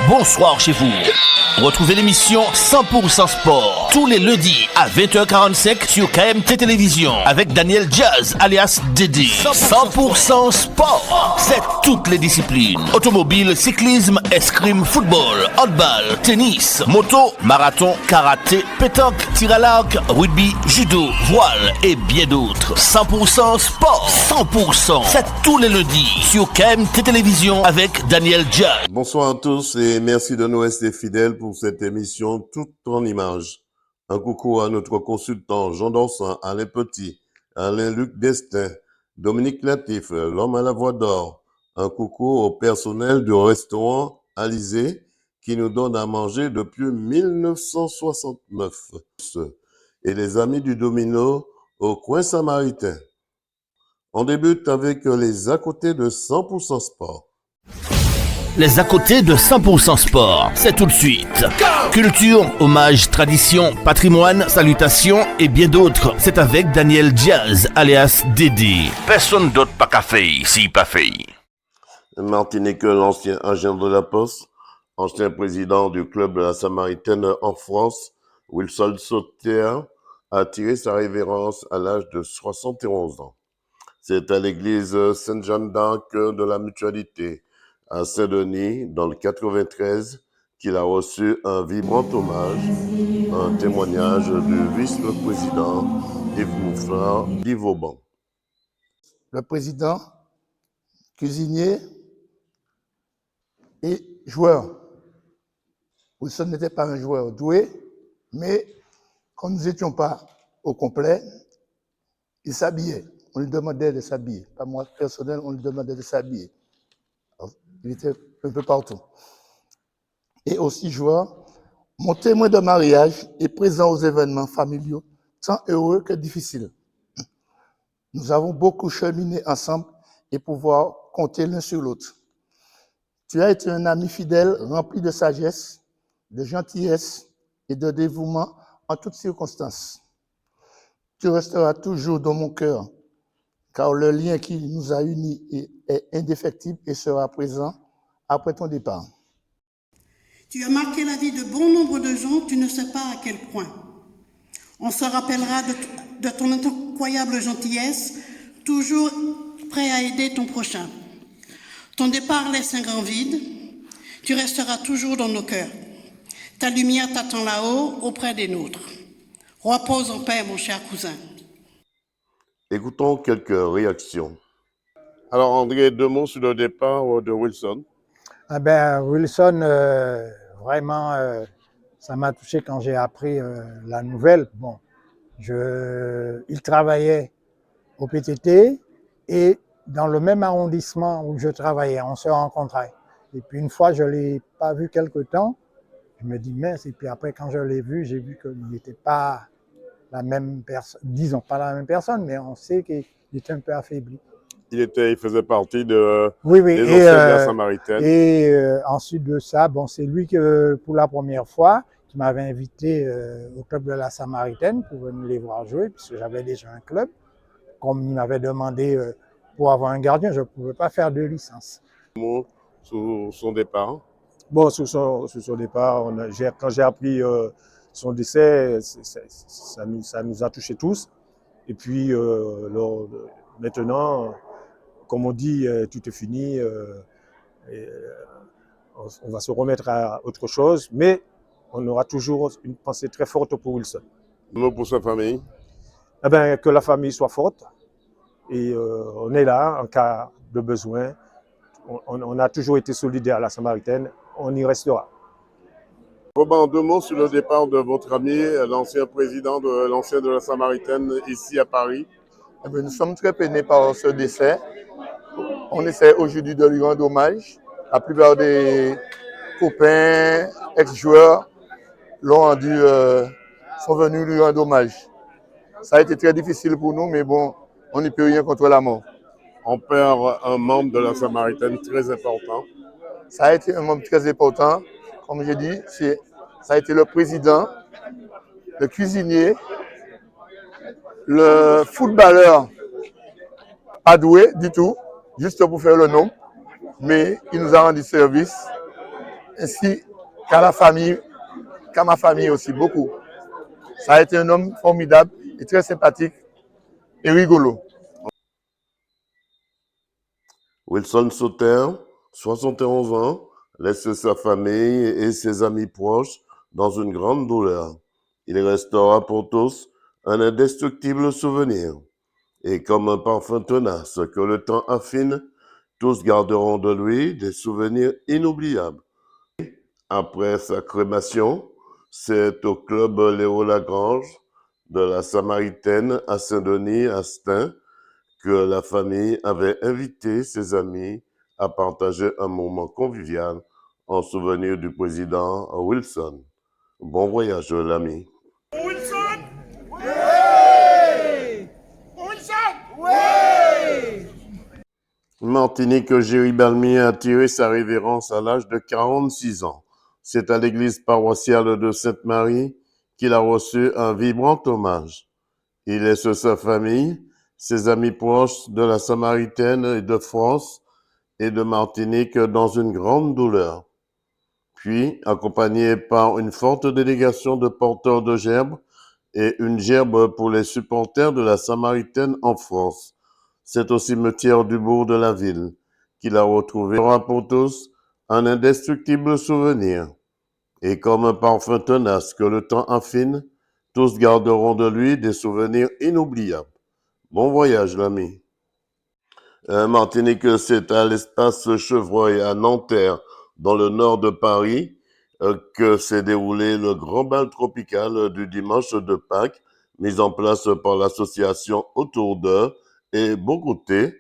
bonsoir chez vous. Retrouvez l'émission 100% Sport tous les lundis à 20h45 sur KMT Télévision avec Daniel Jazz alias Dédé. 100% Sport, c'est toutes les disciplines. Automobile, cyclisme, escrime, football, handball, tennis, moto, marathon, karaté, pétanque, tir à l'arc, rugby, judo, voile et bien d'autres. 100% Sport, 100%, c'est tous les lundis sur KMT Télévision avec Daniel Jazz. Bonsoir à tous et merci de nous rester fidèles pour cette émission toute en images. Un coucou à notre consultant Jean Dorsan, Alain Petit, Alain-Luc Destin, Dominique Latif, l'homme à la voix d'or. Un coucou au personnel du restaurant Alizé qui nous donne à manger depuis 1969. Et les amis du Domino au coin samaritain. On débute avec les à côté de 100% Sport. Les à côté de 100% Sport, c'est tout de suite. Culture, hommage, tradition, patrimoine, salutations et bien d'autres. C'est avec Daniel Jazz, alias Dédé. Personne d'autre pas qu'à faire, si pas fait. Martinique, l'ancien agent de la Poste, ancien président du club de la Samaritaine en France, Wilson Sauter, a tiré sa révérence à l'âge de 71 ans. C'est à l'église Sainte-Jeanne d'Arc de la Mutualité, à Saint-Denis, dans le 93, qu'il a reçu un vibrant hommage, un témoignage du vice-président Yves Moufflard d'Ivauban. Le président, cuisinier et joueur. Wilson n'était pas un joueur doué, mais quand nous n'étions pas au complet, il s'habillait. On lui demandait de s'habiller. Pas moi, personnel, on lui demandait de s'habiller. Il était un peu partout. Et aussi joueur, mon témoin de mariage est présent aux événements familiaux, tant heureux que difficiles. Nous avons beaucoup cheminé ensemble et pouvoir compter l'un sur l'autre. Tu as été un ami fidèle, rempli de sagesse, de gentillesse et de dévouement en toutes circonstances. Tu resteras toujours dans mon cœur, car le lien qui nous a unis est indéfectible et sera présent après ton départ. Tu as marqué la vie de bon nombre de gens, tu ne sais pas à quel point. On se rappellera de ton incroyable gentillesse, toujours prêt à aider ton prochain. Ton départ laisse un grand vide, tu resteras toujours dans nos cœurs. Ta lumière t'attend là-haut, auprès des nôtres. Repose en paix, mon cher cousin. Écoutons quelques réactions. Alors André, 2 mots sur le départ de Wilson. Wilson, vraiment, ça m'a touché quand j'ai appris la nouvelle. Bon, il travaillait au PTT et dans le même arrondissement où je travaillais, on se rencontrait. Et puis une fois, je ne l'ai pas vu quelque temps, je me dis mince, et puis après quand je l'ai vu, j'ai vu qu'il n'était pas la même personne, disons pas la même personne, mais on sait qu'il était un peu affaibli. Il faisait partie des oui, anciens de la Samaritaine. Et ensuite de ça, bon, c'est lui que pour la première fois qui m'avait invité au club de la Samaritaine pour venir les voir jouer, puisque j'avais déjà un club. Comme il m'avait demandé pour avoir un gardien, je ne pouvais pas faire de licence. Sur son départ. Bon, sur son départ, quand j'ai appris son décès, ça nous a touchés tous. Et puis maintenant, comme on dit, tout est fini. On va se remettre à autre chose, mais on aura toujours une pensée très forte pour Wilson. Un mot pour sa famille. Que la famille soit forte. Et on est là en cas de besoin. On a toujours été solidaires à la Samaritaine. On y restera. En 2 mots sur le départ de votre ami, l'ancien président de la Samaritaine ici à Paris. Nous sommes très peinés par ce décès. On essaie aujourd'hui de lui rendre hommage. La plupart des copains, ex-joueurs sont venus lui rendre hommage. Ça a été très difficile pour nous, mais bon, on n'y peut rien contre la mort. On perd un membre de la Samaritaine très important. Ça a été un membre très important. Comme j'ai dit, ça a été le président, le cuisinier, le footballeur, pas doué du tout, juste pour faire le nom, mais il nous a rendu service ainsi qu'à la famille, qu'à ma famille aussi, beaucoup. Ça a été un homme formidable et très sympathique et rigolo. Wilson Sauter, 71 ans, laisse sa famille et ses amis proches dans une grande douleur. Il restera pour tous un indestructible souvenir. Et comme un parfum tenace que le temps affine, tous garderont de lui des souvenirs inoubliables. Après sa crémation, c'est au club Léo Lagrange de la Samaritaine à Saint-Denis, à Stein, que la famille avait invité ses amis à partager un moment convivial en souvenir du président Wilson. Bon voyage, l'ami. Wilson! Oui! Wilson! Oui! Martinique, Géry Balmy a tiré sa révérence à l'âge de 46 ans. C'est à l'église paroissiale de Sainte-Marie qu'il a reçu un vibrant hommage. Il laisse sa famille, ses amis proches de la Samaritaine et de France et de Martinique dans une grande douleur. Puis, accompagné par une forte délégation de porteurs de gerbes et une gerbe pour les supporters de la Samaritaine en France, c'est au cimetière du bourg de la ville qu'il a retrouvé pour tous un indestructible souvenir. Et comme un parfum tenace que le temps affine, tous garderont de lui des souvenirs inoubliables. Bon voyage, l'ami. Martinique, c'est à l'espace Chevreuil à Nanterre, dans le nord de Paris, que s'est déroulé le grand bal tropical du dimanche de Pâques, mis en place par l'association Autour d'eux et Bon Goûter,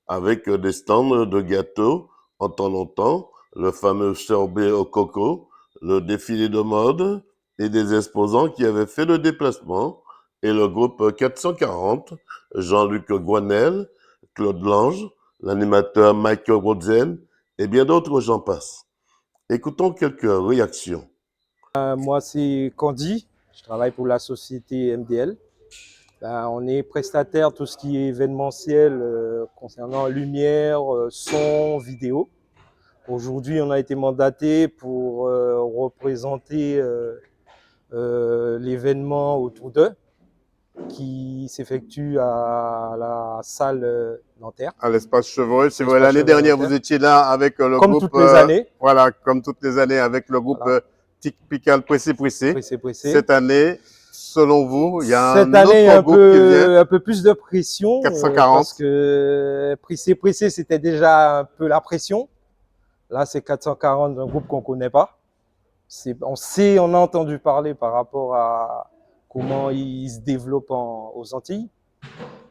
avec des stands de gâteaux en temps longtemps, le fameux sorbet au coco, le défilé de mode et des exposants qui avaient fait le déplacement, et le groupe 440, Jean-Luc Gouanel, Claude Lange, l'animateur Michael Rosen et bien d'autres, j'en passe. Écoutons quelques réactions. Moi, c'est Candy. Je travaille pour la société MDL. On est prestataire tout ce qui est événementiel concernant lumière, son, vidéo. Aujourd'hui, on a été mandaté pour représenter l'événement Autour d'eux qui s'effectue à la salle Nanterre. À l'espace Chevreuil, c'est vrai, L'espace l'année dernière, Chevreuil vous étiez là avec le Comme groupe... toutes les années. Voilà, comme toutes les années, avec le groupe Voilà. Typical Pressé. Pressé. Cette année, selon vous, il y a Cette un année, autre groupe qui vient. un peu plus de pression. 440. Parce que Pressé, c'était déjà un peu la pression. Là, c'est 440, un groupe qu'on ne connaît pas. On a entendu parler par rapport à comment ils se développent aux Antilles.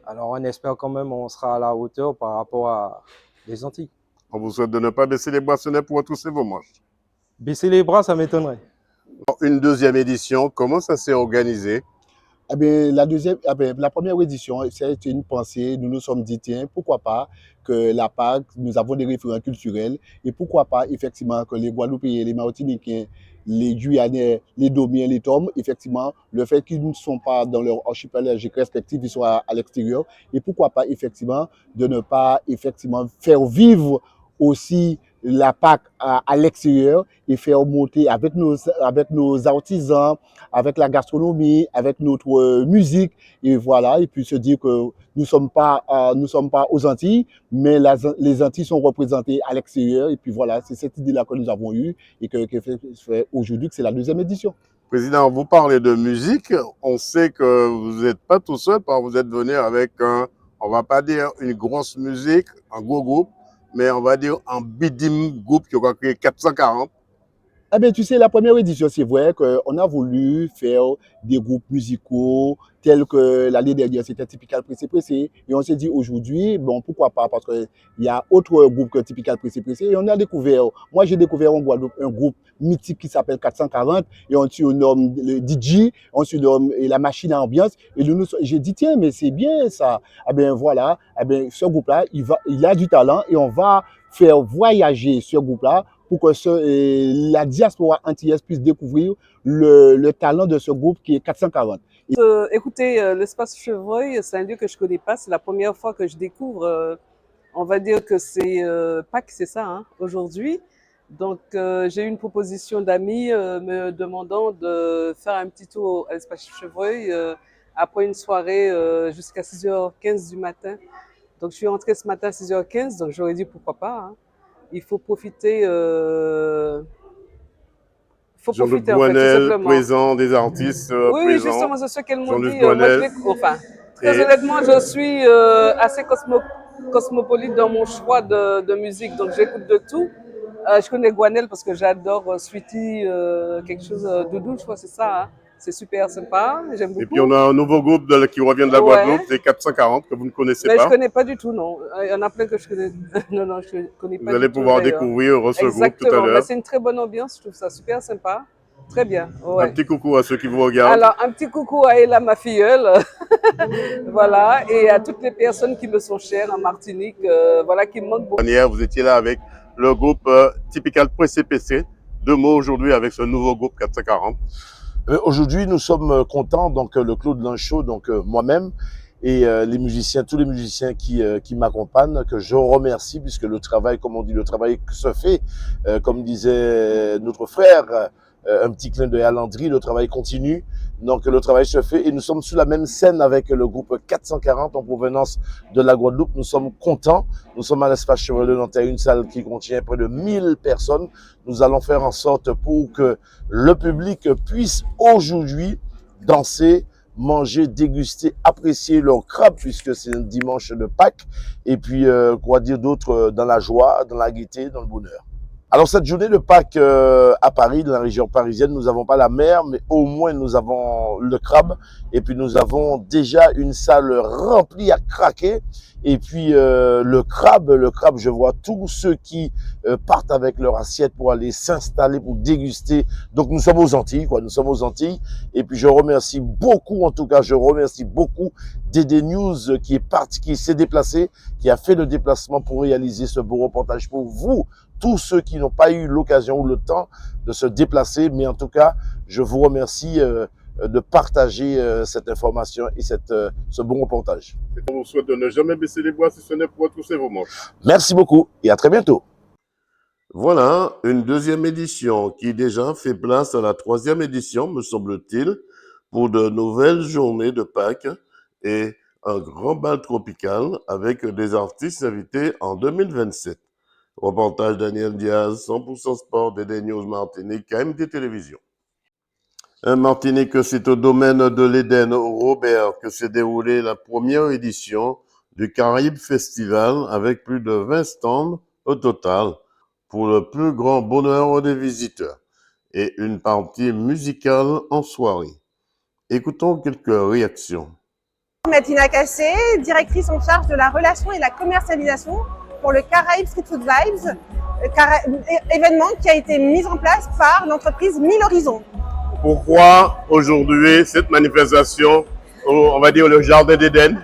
Alors, on espère quand même qu'on sera à la hauteur par rapport à les Antilles. On vous souhaite de ne pas baisser les bracelets pour retrousser vos manches. Baisser les bras, ça m'étonnerait. Une deuxième édition, comment ça s'est organisé? Eh bien, la première édition, c'était une pensée. Nous nous sommes dit, tiens, pourquoi pas que la Pâques, nous avons des référents culturels, et pourquoi pas, effectivement, que les Guadeloupéens, les Martiniquais, les Guyanais, les Domiens, les Tomes, effectivement, le fait qu'ils ne sont pas dans leur archipélagique respectif, ils sont à l'extérieur, et pourquoi pas, effectivement, de ne pas, effectivement, faire vivre aussi la Pâques à l'extérieur et faire monter avec nos artisans, avec la gastronomie, avec notre musique, et voilà, et puis se dire que nous ne sommes pas aux Antilles, mais les Antilles sont représentées à l'extérieur, et puis voilà, c'est cette idée-là que nous avons eue et que fait aujourd'hui que c'est la deuxième édition. Président, vous parlez de musique, on sait que vous n'êtes pas tout seul, vous êtes venu avec on va pas dire une grosse musique, un gros groupe, mais on va dire un bidim groupe qui aura créé 440. Eh bien, tu sais, la première édition, c'est vrai qu'on a voulu faire des groupes musicaux tels que l'année dernière, c'était Typical Pressé. Et on s'est dit aujourd'hui, bon, pourquoi pas, parce qu'il y a autre groupe que Typical Pressé. Et on a découvert, moi j'ai découvert en Guadeloupe un groupe mythique qui s'appelle 440, et on surnomme le DJ, on surnomme la machine à ambiance. Et j'ai dit, tiens, mais c'est bien ça. Eh bien, voilà, eh bien, ce groupe-là, il a du talent, et on va faire voyager ce groupe-là pour que la diaspora antillaise puisse découvrir le talent de ce groupe qui est 440. Écoutez, l'espace Chevreuil, c'est un lieu que je ne connais pas. C'est la première fois que je découvre. On va dire que c'est Pâques, c'est ça, hein, aujourd'hui. Donc, j'ai eu une proposition d'amis me demandant de faire un petit tour à l'espace Chevreuil après une soirée jusqu'à 6h15 du matin. Donc, je suis rentrée ce matin à 6h15, donc j'aurais dit pourquoi pas. Hein. Il faut profiter. Jean-Luc En fait, tout Boinel, simplement. présent des artistes Oui, présents. justement, c'est ce qu'elles m'ont Jean-Luc dit. Boinel. Enfin, très honnêtement, je suis assez cosmopolite dans mon choix de musique, donc j'écoute de tout. Je connais Guanel parce que j'adore Sweetie, quelque chose, Doudou, je crois, c'est ça. Hein. C'est super sympa, j'aime beaucoup. Et puis on a un nouveau groupe qui revient de la Guadeloupe, c'est 440, que vous ne connaissez Mais pas. je ne connais pas du tout, non. Il y en a plein que je connais. Non, je ne connais pas du tout. Vous allez pouvoir découvrir ce groupe tout à l'heure. C'est une très bonne ambiance, je trouve ça super sympa. Très bien. Ouais. Un petit coucou à ceux qui vous regardent. Alors, un petit coucou à Ella, ma filleule. Voilà. Et à toutes les personnes qui me sont chères en Martinique, voilà, qui me manquent beaucoup. Vous étiez là avec le groupe Typical PCPC. Deux mots aujourd'hui avec ce nouveau groupe 440. Aujourd'hui, nous sommes contents, donc le Claude Lanchot, donc moi-même, et les musiciens, tous les musiciens qui m'accompagnent, que je remercie, puisque le travail, comme on dit, le travail se fait, comme disait notre frère, un petit clin d'œil à Landry, le travail continue, donc le travail se fait, et nous sommes sous la même scène avec le groupe 440 en provenance de la Guadeloupe. Nous sommes contents, nous sommes à l'espace Chevreuil de Nanterre, une salle qui contient près de 1000 personnes. Nous allons faire en sorte pour que le public puisse aujourd'hui danser, manger, déguster, apprécier leur crabe, puisque c'est un dimanche de Pâques, et puis quoi dire d'autre, dans la joie, dans la gaieté, dans le bonheur. Alors cette journée de Pâques à Paris, dans la région parisienne, nous n'avons pas la mer, mais au moins nous avons le crabe, et puis nous avons déjà une salle remplie à craquer. Et puis le crabe, je vois tous ceux qui partent avec leur assiette pour aller s'installer, pour déguster. Donc nous sommes aux Antilles, quoi. Nous sommes aux Antilles. Et puis je remercie beaucoup, en tout cas, je remercie beaucoup DD News qui est parti, qui s'est déplacé, qui a fait le déplacement pour réaliser ce beau reportage pour vous, tous ceux qui n'ont pas eu l'occasion ou le temps de se déplacer. Mais en tout cas, je vous remercie de partager cette information et ce bon reportage. On vous souhaite de ne jamais baisser les bras si ce n'est pour retrousser vos manches. Merci beaucoup et à très bientôt. Voilà, une deuxième édition qui déjà fait place à la troisième édition, me semble-t-il, pour de nouvelles journées de Pâques et un grand bal tropical avec des artistes invités en 2027. Reportage Daniel Diaz, 100% Sport, DD News Martinique, KMT Télévision. Martinique, c'est au domaine de l'Éden, au Robert, que s'est déroulée la première édition du Caraïbes Festival avec plus de 20 stands au total pour le plus grand bonheur des visiteurs et une partie musicale en soirée. Écoutons quelques réactions. Martina Cassé, directrice en charge de la relation et la commercialisation pour le Caraïbes Street Food Vibes, événement qui a été mis en place par l'entreprise 1000 Horizons. Pourquoi aujourd'hui cette manifestation, on va dire le Jardin d'Éden?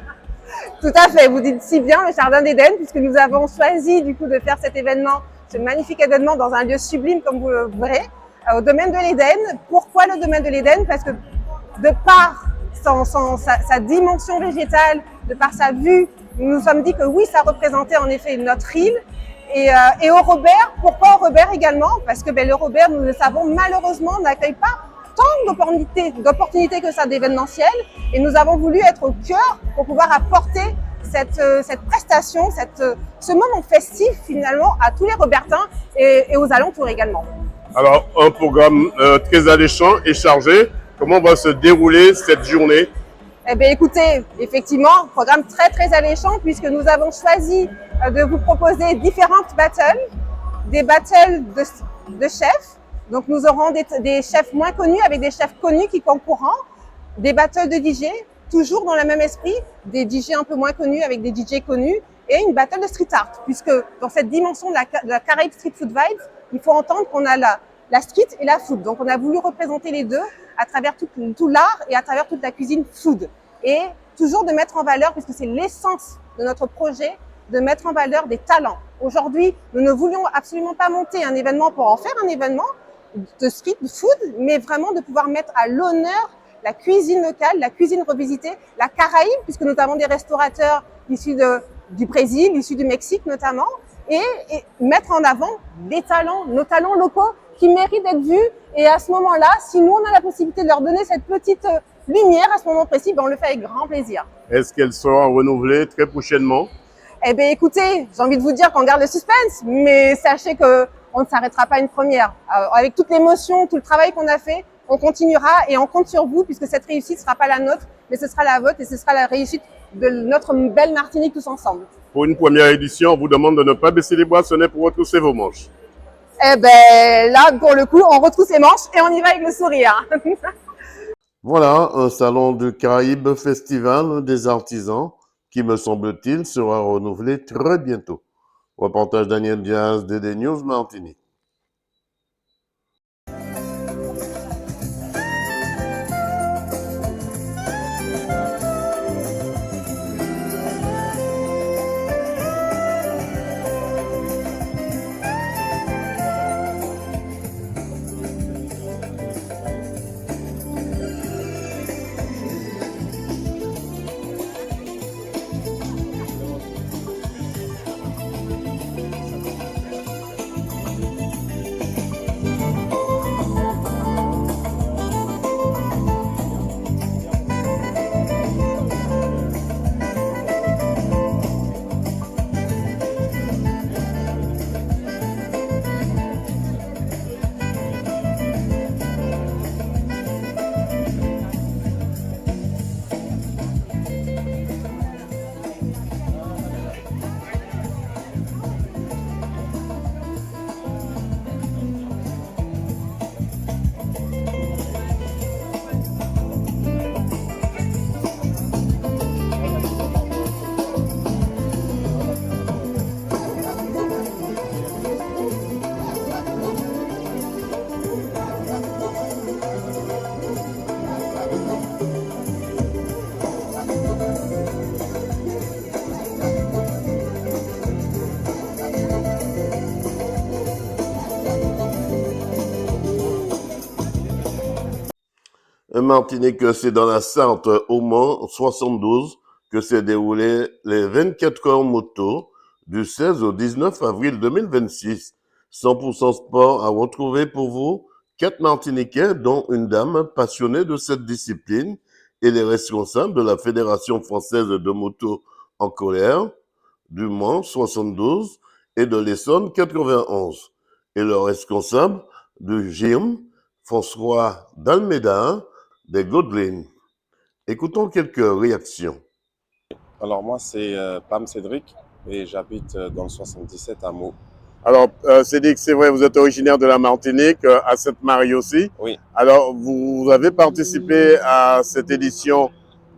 Tout à fait, vous dites si bien le Jardin d'Éden, puisque nous avons choisi du coup de faire cet événement, ce magnifique événement dans un lieu sublime comme vous le verrez, au domaine de l'Éden. Pourquoi le domaine de l'Éden? Parce que de par sa dimension végétale, de par sa vue, nous nous sommes dit que oui, ça représentait en effet notre île. Et au Robert, pourquoi au Robert également? Parce que le Robert, nous le savons, malheureusement, n'accueille pas tant d'opportunités que ça d'événementiel. Et nous avons voulu être au cœur pour pouvoir apporter cette prestation, ce moment festif finalement à tous les Robertins et aux alentours également. Alors, un programme très alléchant et chargé. Comment va se dérouler cette journée? Eh bien, écoutez, effectivement, programme très très alléchant puisque nous avons choisi de vous proposer différentes battles, des battles de chefs. Donc, nous aurons des chefs moins connus avec des chefs connus qui concourront, des battles de DJ, toujours dans le même esprit, des DJ un peu moins connus avec des DJ connus et une battle de street art puisque dans cette dimension de la Caraïbes Street Food Vibes, il faut entendre qu'on a la street et la food. Donc, on a voulu représenter les deux à travers tout l'art et à travers toute la cuisine food. Et toujours de mettre en valeur, puisque c'est l'essence de notre projet, de mettre en valeur des talents. Aujourd'hui, nous ne voulions absolument pas monter un événement pour en faire un événement de street food, mais vraiment de pouvoir mettre à l'honneur la cuisine locale, la cuisine revisitée, la Caraïbe, puisque nous avons des restaurateurs issus du Brésil, issus du Mexique notamment, et mettre en avant des talents, nos talents locaux qui méritent d'être vus. Et à ce moment-là, si nous, on a la possibilité de leur donner cette petite lumière à ce moment précis, ben on le fait avec grand plaisir. Est-ce qu'elle sera renouvelée très prochainement? Eh bien, écoutez, j'ai envie de vous dire qu'on garde le suspense, mais sachez qu'on ne s'arrêtera pas à une première. Avec toute l'émotion, tout le travail qu'on a fait, on continuera et on compte sur vous puisque cette réussite ne sera pas la nôtre, mais ce sera la vôtre et ce sera la réussite de notre belle Martinique tous ensemble. Pour une première édition, on vous demande de ne pas baisser les bras, ce n'est pour retrousser vos manches. Eh ben, là, pour le coup, on retrousse les manches et on y va avec le sourire. Voilà, un salon du Caraïbe Festival des artisans qui, me semble-t-il, sera renouvelé très bientôt. Reportage Daniel Diaz, DD News Martinique. Martinique, c'est dans la Sarthe, au Mans, 72, que s'est déroulé les 24 heures moto du 16 au 19 avril 2026. 100% sport à retrouver pour vous 4 Martiniquais, dont une dame passionnée de cette discipline et les responsables de la Fédération française de moto en colère, du Mans, 72, et de l'Essonne, 91, et le responsable du GIRM, François d'Almeida, des Gaudelines. Écoutons quelques réactions. Alors moi c'est Pam Cédric et j'habite dans le 77 à Meaux. Alors Cédric, c'est vrai, vous êtes originaire de la Martinique, à Sainte-Marie aussi. Oui. Alors vous avez participé à cette édition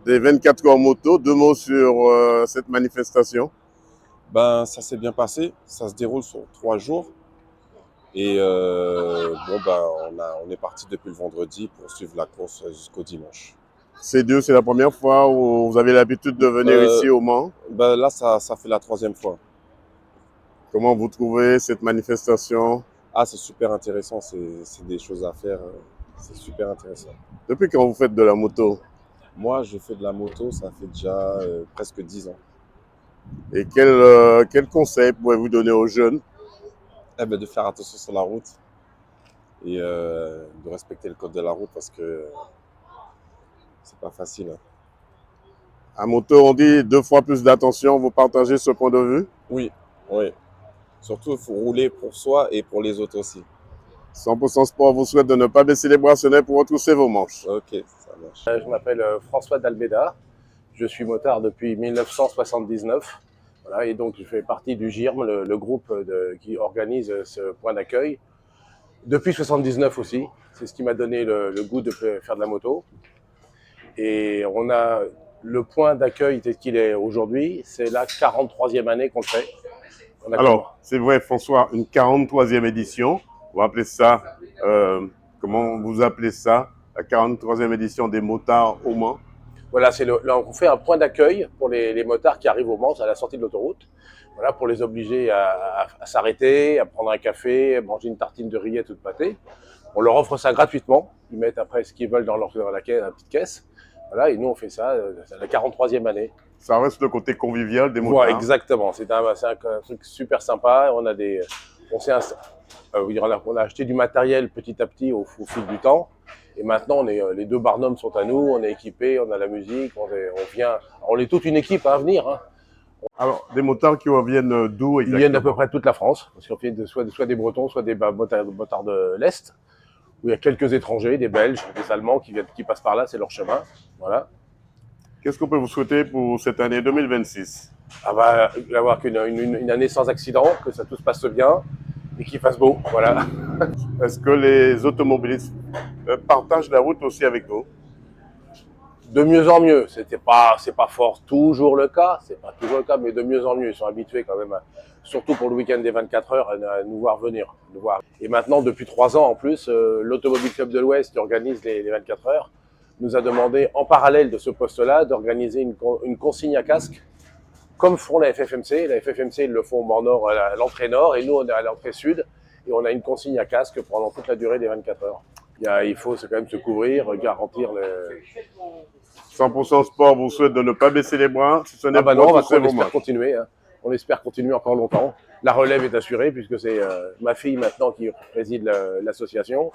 des 24 heures moto. 2 mots sur cette manifestation. Ben ça s'est bien passé, ça se déroule sur 3 jours. Et bon ben on est parti depuis le vendredi pour suivre la course jusqu'au dimanche. C'est la première fois où vous avez l'habitude de venir ici au Mans? Ben là ça fait la 3e fois. Comment vous trouvez cette manifestation? Ah c'est super intéressant, c'est des choses à faire, c'est super intéressant. Depuis quand vous faites de la moto? Moi je fais de la moto, ça fait déjà presque 10 ans. Et quel conseil pouvez-vous donner aux jeunes? Eh ben, de faire attention sur la route et de respecter le code de la route parce que c'est pas facile. À moto, on dit 2 fois plus d'attention. Vous partagez ce point de vue? Oui, oui. Surtout, il faut rouler pour soi et pour les autres aussi. 100% Sport vous souhaite de ne pas baisser les bras, ce n'est pour retrousser vos manches. Ok, ça marche. Je m'appelle François d'Almeida. Je suis motard depuis 1979. Voilà, et donc je fais partie du GIRM, le groupe qui organise ce point d'accueil. Depuis 1979 aussi, c'est ce qui m'a donné le goût de faire de la moto. Et on a le point d'accueil tel qu'il est aujourd'hui, c'est la 43e année qu'on le fait. Alors, c'est vrai François, une 43e édition, on va appeler ça, comment vous appelez ça, la 43e édition des motards au Mans? Voilà, là, on fait un point d'accueil pour les motards qui arrivent au Mans à la sortie de l'autoroute. Voilà, pour les obliger à s'arrêter, à prendre un café, à manger une tartine de rillettes ou de pâté. On leur offre ça gratuitement. Ils mettent après ce qu'ils veulent dans la petite caisse. Voilà, et nous, on fait ça, c'est la 43e année. Ça reste le côté convivial des motards. Voilà, exactement. C'est un truc super sympa. On a acheté du matériel petit à petit au fil du temps. Et maintenant, les deux barnums sont à nous, on est équipés, on a la musique, on est toute une équipe à venir. Hein. Alors, des motards qui reviennent d'où exactement? Ils viennent d'à peu près toute la France, parce qu'on fait soit des Bretons, soit des motards de l'Est, où il y a quelques étrangers, des Belges, des Allemands qui passent par là, c'est leur chemin. Voilà. Qu'est-ce qu'on peut vous souhaiter pour cette année 2026? Avoir une année sans accident, que tout se passe bien et qu'il fasse beau. Voilà. Est-ce que les automobilistes partagent la route aussi avec vous? De mieux en mieux. C'est pas toujours le cas, mais de mieux en mieux. Ils sont habitués quand même, surtout pour le week-end des 24 heures, à nous voir venir. Et maintenant, depuis 3 ans en plus, l'Automobile Club de l'Ouest, qui organise les 24 heures, nous a demandé, en parallèle de ce poste-là, d'organiser une consigne à casque, comme font la FFMC. La FFMC, ils le font au bord nord, à l'entrée nord, et nous, on est à l'entrée sud, et on a une consigne à casque pendant toute la durée des 24 heures. Il faut quand même se couvrir, garantir le... 100% Sport vous souhaite de ne pas baisser les bras. Si ce n'est non, on espère continuer. Hein. On espère continuer encore longtemps. La relève est assurée, puisque c'est ma fille maintenant qui préside l'association.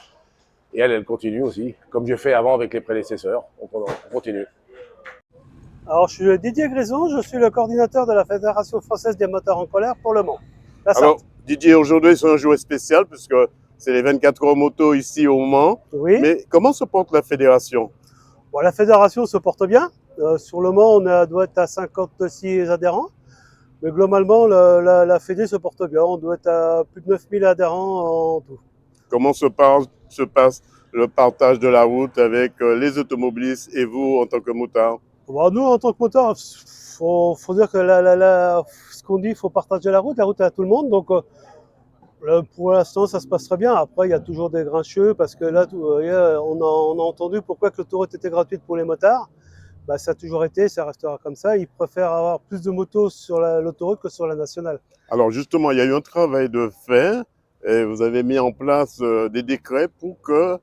Et elle continue aussi, comme j'ai fait avant avec les prédécesseurs. On continue. Alors, je suis Didier Grison, je suis le coordinateur de la Fédération française des motards en colère pour Le Mans. Alors, Didier, aujourd'hui, c'est un jour spécial puisque c'est les 24 heures moto ici au Mans. Oui. Mais comment se porte la fédération? Bon, la fédération se porte bien. Sur Le Mans, on doit être à 56 adhérents. Mais globalement, la fédé se porte bien. On doit être à plus de 9000 adhérents en tout. Comment se passe le partage de la route avec les automobilistes et vous en tant que motard? Bon, nous, en tant que motard, faut dire que ce qu'on dit, il faut partager la route est à tout le monde. Donc, pour l'instant, ça se passe très bien. Après, il y a toujours des grincheux parce que là, on a entendu pourquoi que l'autoroute était gratuite pour les motards. Bah, ça a toujours été, ça restera comme ça. Ils préfèrent avoir plus de motos sur l'autoroute que sur la nationale. Alors justement, il y a eu un travail de fait et vous avez mis en place des décrets pour que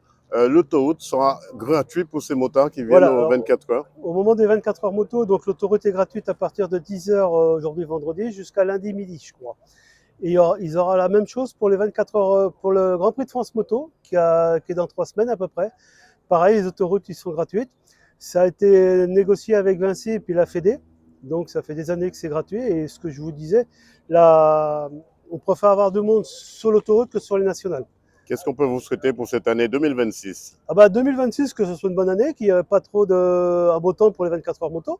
l'autoroute sera gratuite pour ces motards qui viennent aux 24 heures. Au moment des 24 heures moto, donc l'autoroute est gratuite à partir de 10 h aujourd'hui vendredi jusqu'à lundi midi, je crois. Et ils auront la même chose pour les 24 heures pour le Grand Prix de France Moto qui est dans 3 semaines à peu près. Pareil, les autoroutes ils sont gratuites. Ça a été négocié avec Vinci et puis la Fédé. Donc ça fait des années que c'est gratuit. Et ce que je vous disais, on préfère avoir du monde sur l'autoroute que sur les nationales. Qu'est-ce qu'on peut vous souhaiter pour cette année 2026? 2026, que ce soit une bonne année, qu'il n'y ait pas trop de beau temps pour les 24 heures moto.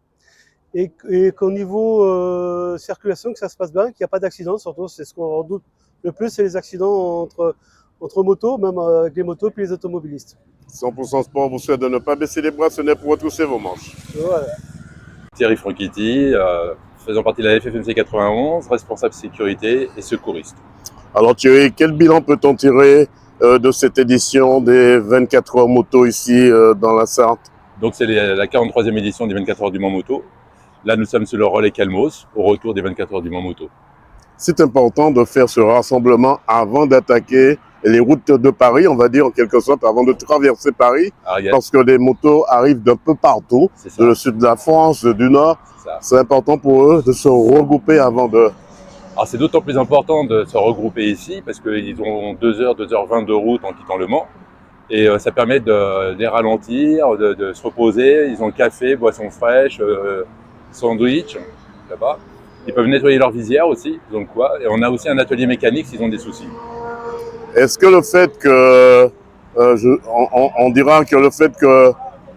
Et qu'au niveau circulation, que ça se passe bien, qu'il n'y a pas d'accidents. Surtout, c'est ce qu'on redoute le plus, c'est les accidents entre motos, même avec les motos puis les automobilistes. 100% Sport vous souhaite de ne pas baisser les bras, ce n'est pour retrousser vos manches. Voilà. Thierry Franchitti, faisant partie de la FFMC 91, responsable sécurité et secouriste. Alors Thierry, quel bilan peut-on tirer de cette édition des 24 heures moto ici dans la Sarthe? Donc c'est la 43e édition des 24 heures du Mans Moto. Là nous sommes sur le relais Calmos, au retour des 24 heures du Mans Moto. C'est important de faire ce rassemblement avant d'attaquer les routes de Paris, on va dire en quelque sorte, avant de traverser Paris, parce que les motos arrivent d'un peu partout, du sud de la France, du nord. C'est important pour eux de se regrouper avant de... Alors c'est d'autant plus important de se regrouper ici, parce qu'ils ont 2h20 de route en quittant Le Mans. Et ça permet de les ralentir, de se reposer. Ils ont café, boissons fraîches, sandwich, là-bas. Ils peuvent nettoyer leur visière aussi, ils ont quoi. Et on a aussi un atelier mécanique s'ils ont des soucis. Est-ce que le fait que, on dira que le fait que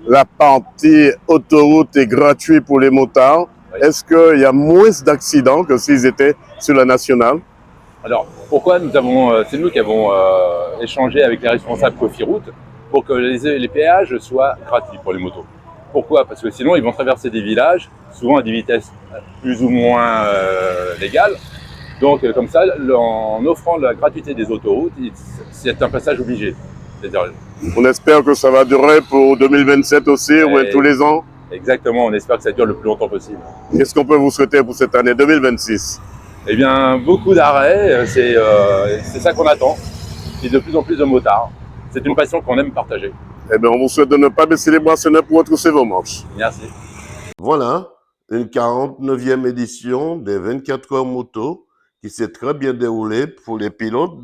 la partie autoroute est gratuite pour les motards, est-ce qu'il y a moins d'accidents que s'ils étaient sur la nationale? Alors, pourquoi c'est nous qui avons échangé avec les responsables Cofiroute pour que les péages soient gratuits pour les motos. Pourquoi? Parce que sinon, ils vont traverser des villages, souvent à des vitesses plus ou moins légales. Donc, comme ça, en offrant la gratuité des autoroutes, c'est un passage obligé. On espère que ça va durer pour 2027 aussi, ou tous les ans. Exactement, on espère que ça dure le plus longtemps possible. Qu'est-ce qu'on peut vous souhaiter pour cette année 2026? Eh bien, beaucoup d'arrêts, c'est ça qu'on attend. Et de plus en plus de motards. C'est une passion qu'on aime partager. Eh bien, on vous souhaite de ne pas baisser les bras, ce n'est pour retrousser vos manches. Merci. Voilà, une 49e édition des 24 heures moto qui s'est très bien déroulée pour les pilotes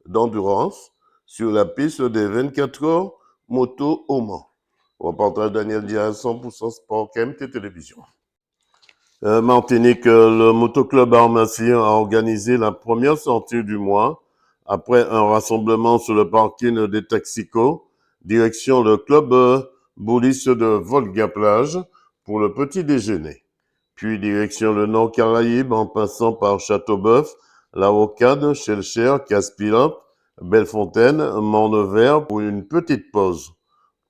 d'endurance sur la piste des 24 heures moto au Mans. Reportage Daniel Diaz, 100% Sport, KMT Télévision. Martinique, le motoclub Armassir a organisé la première sortie du mois après un rassemblement sur le parking des Taxicos, direction le club bouliste de Volga-Plage pour le petit déjeuner. Puis direction le Nord Caraïbe en passant par Châteauboeuf, La Rocade, Chelcher, Casse-Pilote, Bellefontaine, Mont-Nevers pour une petite pause.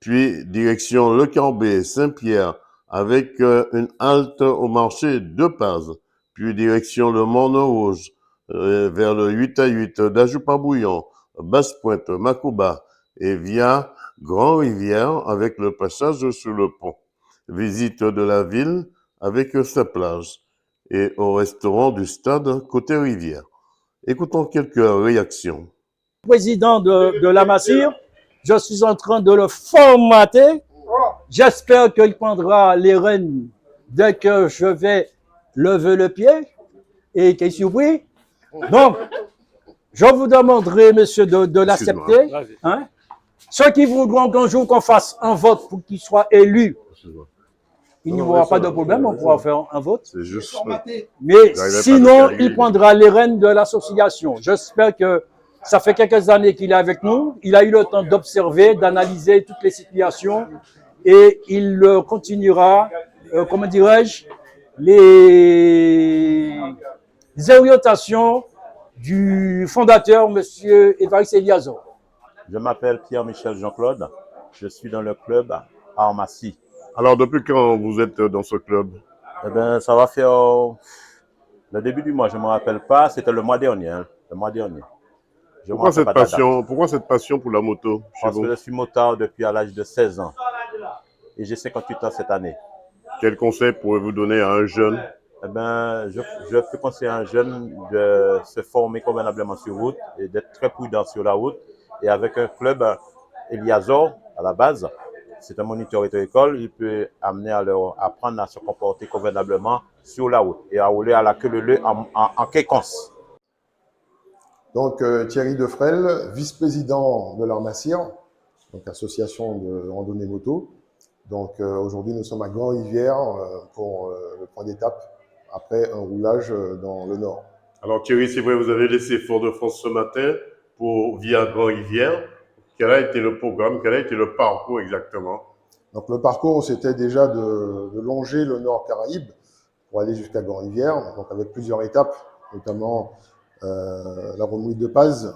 Puis direction Le Cambé, Saint-Pierre, avec une halte au marché de Paz. Puis direction le Morne-Rouge, vers le 8 à 8 d'Ajoupa-Bouillon, Basse-Pointe, Macouba, et via Grand-Rivière avec le passage sur le pont. Visite de la ville avec sa plage et au restaurant du stade côté rivière. Écoutons quelques réactions. Président de la Massire, je suis en train de le formater. J'espère qu'il prendra les rênes dès que je vais lever le pied et qu'il surprit. Donc, je vous demanderai, monsieur, de l'accepter. Hein? Ceux qui voudront qu'un jour qu'on fasse un vote pour qu'il soit élu, il n'y aura pas de problème, on pourra faire un vote. C'est juste. Mais sinon, il prendra les rênes de l'association. J'espère que ça fait quelques années qu'il est avec nous. Il a eu le temps d'observer, d'analyser toutes les situations et il continuera, comment dirais-je, les orientations du fondateur, monsieur Évariste Eliazor. Je m'appelle Pierre-Michel Jean-Claude. Je suis dans le club Armassy. Alors, depuis quand vous êtes dans ce club? Eh bien, ça va faire le début du mois, je ne me rappelle pas, c'était le mois dernier. Hein, le mois dernier. Pourquoi cette passion pour la moto chez Parce vous? que je suis motard depuis à l'âge de 16 ans. Et j'ai 58 ans cette année. Quel conseil pourrez-vous donner à un jeune? Eh bien, je peux conseiller à un jeune de se former convenablement sur route et d'être très prudent sur la route. Et avec un club Eliazor, à la base, c'est un moniteur auto-école, il peut amener à leur apprendre à se comporter convenablement sur la route et à rouler à la queue leu en quéquence. Donc Thierry Defrel, vice-président de l'Armassir, donc association de randonnée moto. Donc aujourd'hui nous sommes à Grand-Rivière pour le point d'étape après un roulage dans le nord. Alors Thierry, c'est vrai, vous avez laissé Fort-de-France ce matin pour via Grand-Rivière. Quel a été le programme, quel a été le parcours exactement? Donc le parcours, c'était déjà de longer le nord Caraïbe pour aller jusqu'à Grand-Rivière, donc avec plusieurs étapes, notamment la randonnée de Paz,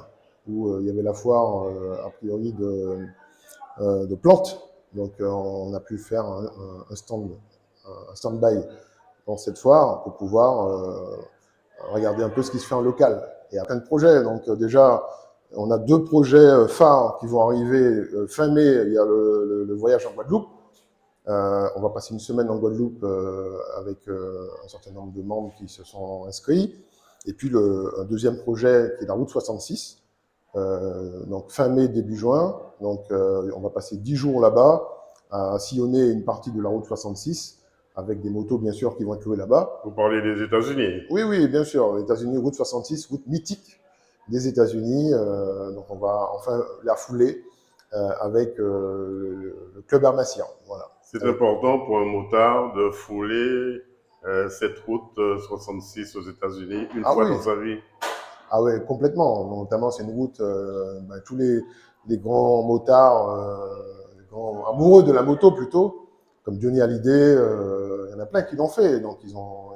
où il y avait la foire a priori de plantes. Donc on a pu faire un stand-by dans cette foire pour pouvoir regarder un peu ce qui se fait en local. Et il y a plein de projets, donc déjà on a 2 projets phares qui vont arriver fin mai. Il y a le voyage en Guadeloupe. On va passer une semaine en Guadeloupe avec un certain nombre de membres qui se sont inscrits. Et puis un deuxième projet qui est la route 66, donc fin mai, début juin. Donc on va passer 10 jours là-bas à sillonner une partie de la route 66 avec des motos bien sûr qui vont être louées là-bas. Vous parlez des États-Unis? Oui, oui, bien sûr. Les États-Unis, route 66, route mythique des États-Unis. Donc on va enfin la fouler avec le club Armassir. Voilà. C'est important pour un motard de fouler cette route 66 aux États-Unis une fois dans sa vie. Ah oui, complètement. Notamment, c'est une route, tous les grands motards, les grands amoureux de la moto plutôt, comme Johnny Hallyday, il y en a plein qui l'ont fait. Donc ils ont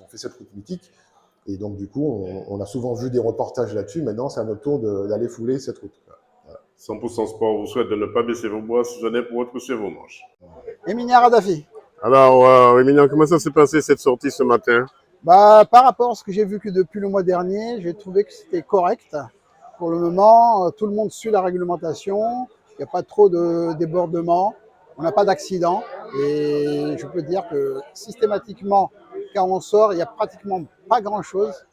fait cette route mythique. Et donc du coup, on a souvent vu des reportages là-dessus. Maintenant, c'est à notre tour d'aller fouler cette route. Voilà. 100% Sport vous souhaite de ne pas baisser vos bras si jamais pour retrousser vos manches. Emilia Radafi. Alors, Emilia, comment ça s'est passé cette sortie ce matin? Par rapport à ce que j'ai vu que depuis le mois dernier, j'ai trouvé que c'était correct. Pour le moment, tout le monde suit la réglementation, il n'y a pas trop de débordements, on n'a pas d'accident. Et je peux dire que systématiquement, quand on sort, il n'y a pratiquement pas grand-chose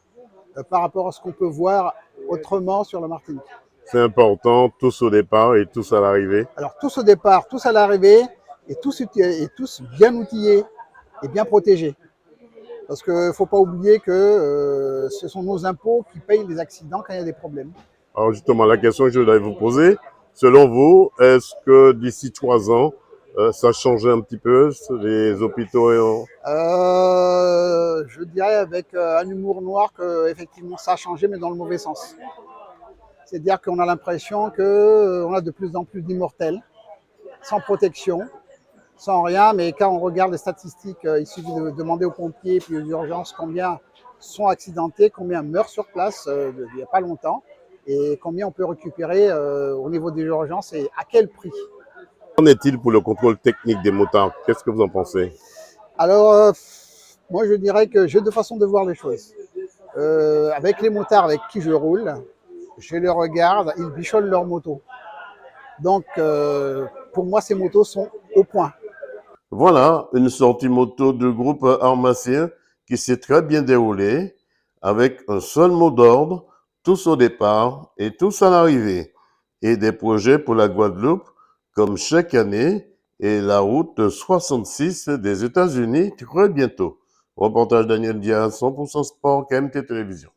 par rapport à ce qu'on peut voir autrement sur la Martinique. C'est important, tous au départ et tous à l'arrivée. Alors tous au départ, tous à l'arrivée, et tous bien outillés est bien protégé. Parce qu'il ne faut pas oublier que ce sont nos impôts qui payent les accidents quand il y a des problèmes. Alors justement, la question que je voudrais vous poser, selon vous, est-ce que d'ici 3 ans, ça change un petit peu, les hôpitaux Je dirais avec un humour noir qu'effectivement ça a changé, mais dans le mauvais sens. C'est-à-dire qu'on a l'impression qu'on a de plus en plus d'immortels, sans protection, sans rien, mais quand on regarde les statistiques, il suffit de demander aux pompiers et aux urgences combien sont accidentés, combien meurent sur place il n'y a pas longtemps, et combien on peut récupérer au niveau des urgences et à quel prix. Qu'en est-il pour le contrôle technique des motards? Qu'est-ce que vous en pensez? Alors, moi je dirais que j'ai deux façons de voir les choses. Avec les motards avec qui je roule, je les regarde, ils bichonnent leur moto. Donc, pour moi, ces motos sont au point. Voilà, une sortie moto du groupe Armacien qui s'est très bien déroulée, avec un seul mot d'ordre, tous au départ et tous à l'arrivée, et des projets pour la Guadeloupe, comme chaque année, et la route 66 des États-Unis très bientôt. Reportage Daniel Diaz, 100% Sport, KMT Télévision.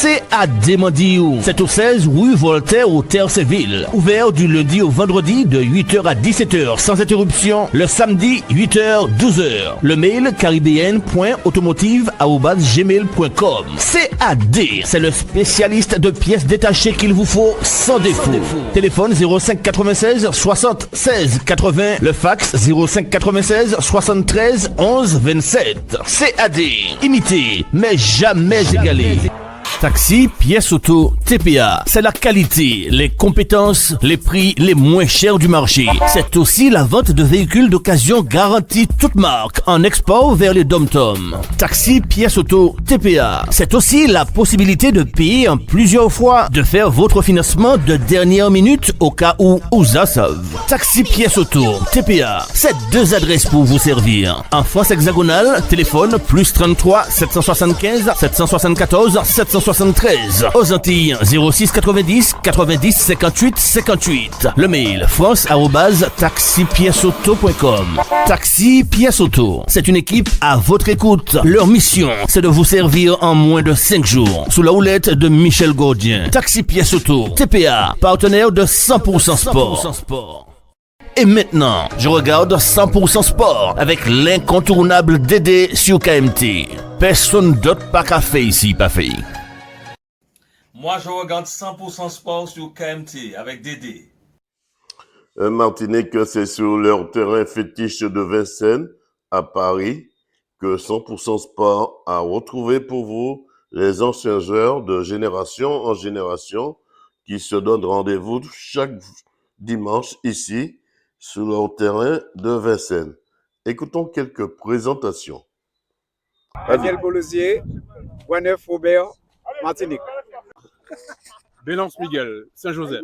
CAD Mandiou, c'est au 16 rue Voltaire au Terre-Séville. Ouvert du lundi au vendredi de 8h à 17h sans interruption. Le samedi 8h 12h. Le mail caribéenne.automotive@gmail.com. CAD, c'est le spécialiste de pièces détachées qu'il vous faut sans défaut. Téléphone 05 96 60 16 80. Le fax 05 96 73 11 27. CAD, imité mais jamais égalé. Taxi, pièces auto, TPA, c'est la qualité, les compétences, les prix les moins chers du marché. C'est aussi la vente de véhicules d'occasion garantie toute marque en export vers les dom-toms. Taxi, pièces auto, TPA, c'est aussi la possibilité de payer en plusieurs fois, de faire votre financement de dernière minute au cas où ça sauve. Taxi, pièces auto, TPA, c'est 2 adresses pour vous servir. En France hexagonale, téléphone plus 33 775 774 773. Aux Antilles, 06 90 90 58 58. Le mail france@taxipièceauto.com. Taxi Pièces Auto, c'est une équipe à votre écoute. Leur mission, c'est de vous servir en moins de 5 jours. Sous la houlette de Michel Gaudien. Taxi Pièces Auto, TPA, partenaire de 100% Sport. Et maintenant, je regarde 100% Sport avec l'incontournable Dédé sur KMT. Personne d'autre pas qu'à faire ici, pas fait. Moi, je regarde 100% Sport sur KMT avec Dédé. Martinique, c'est sur leur terrain fétiche de Vincennes, à Paris, que 100% Sport a retrouvé pour vous les anciens joueurs de génération en génération qui se donnent rendez-vous chaque dimanche ici, sur leur terrain de Vincennes. Écoutons quelques présentations. Daniel Bolosier, Guanef Robert, Martinique. Bélance Miguel, Saint-Joseph.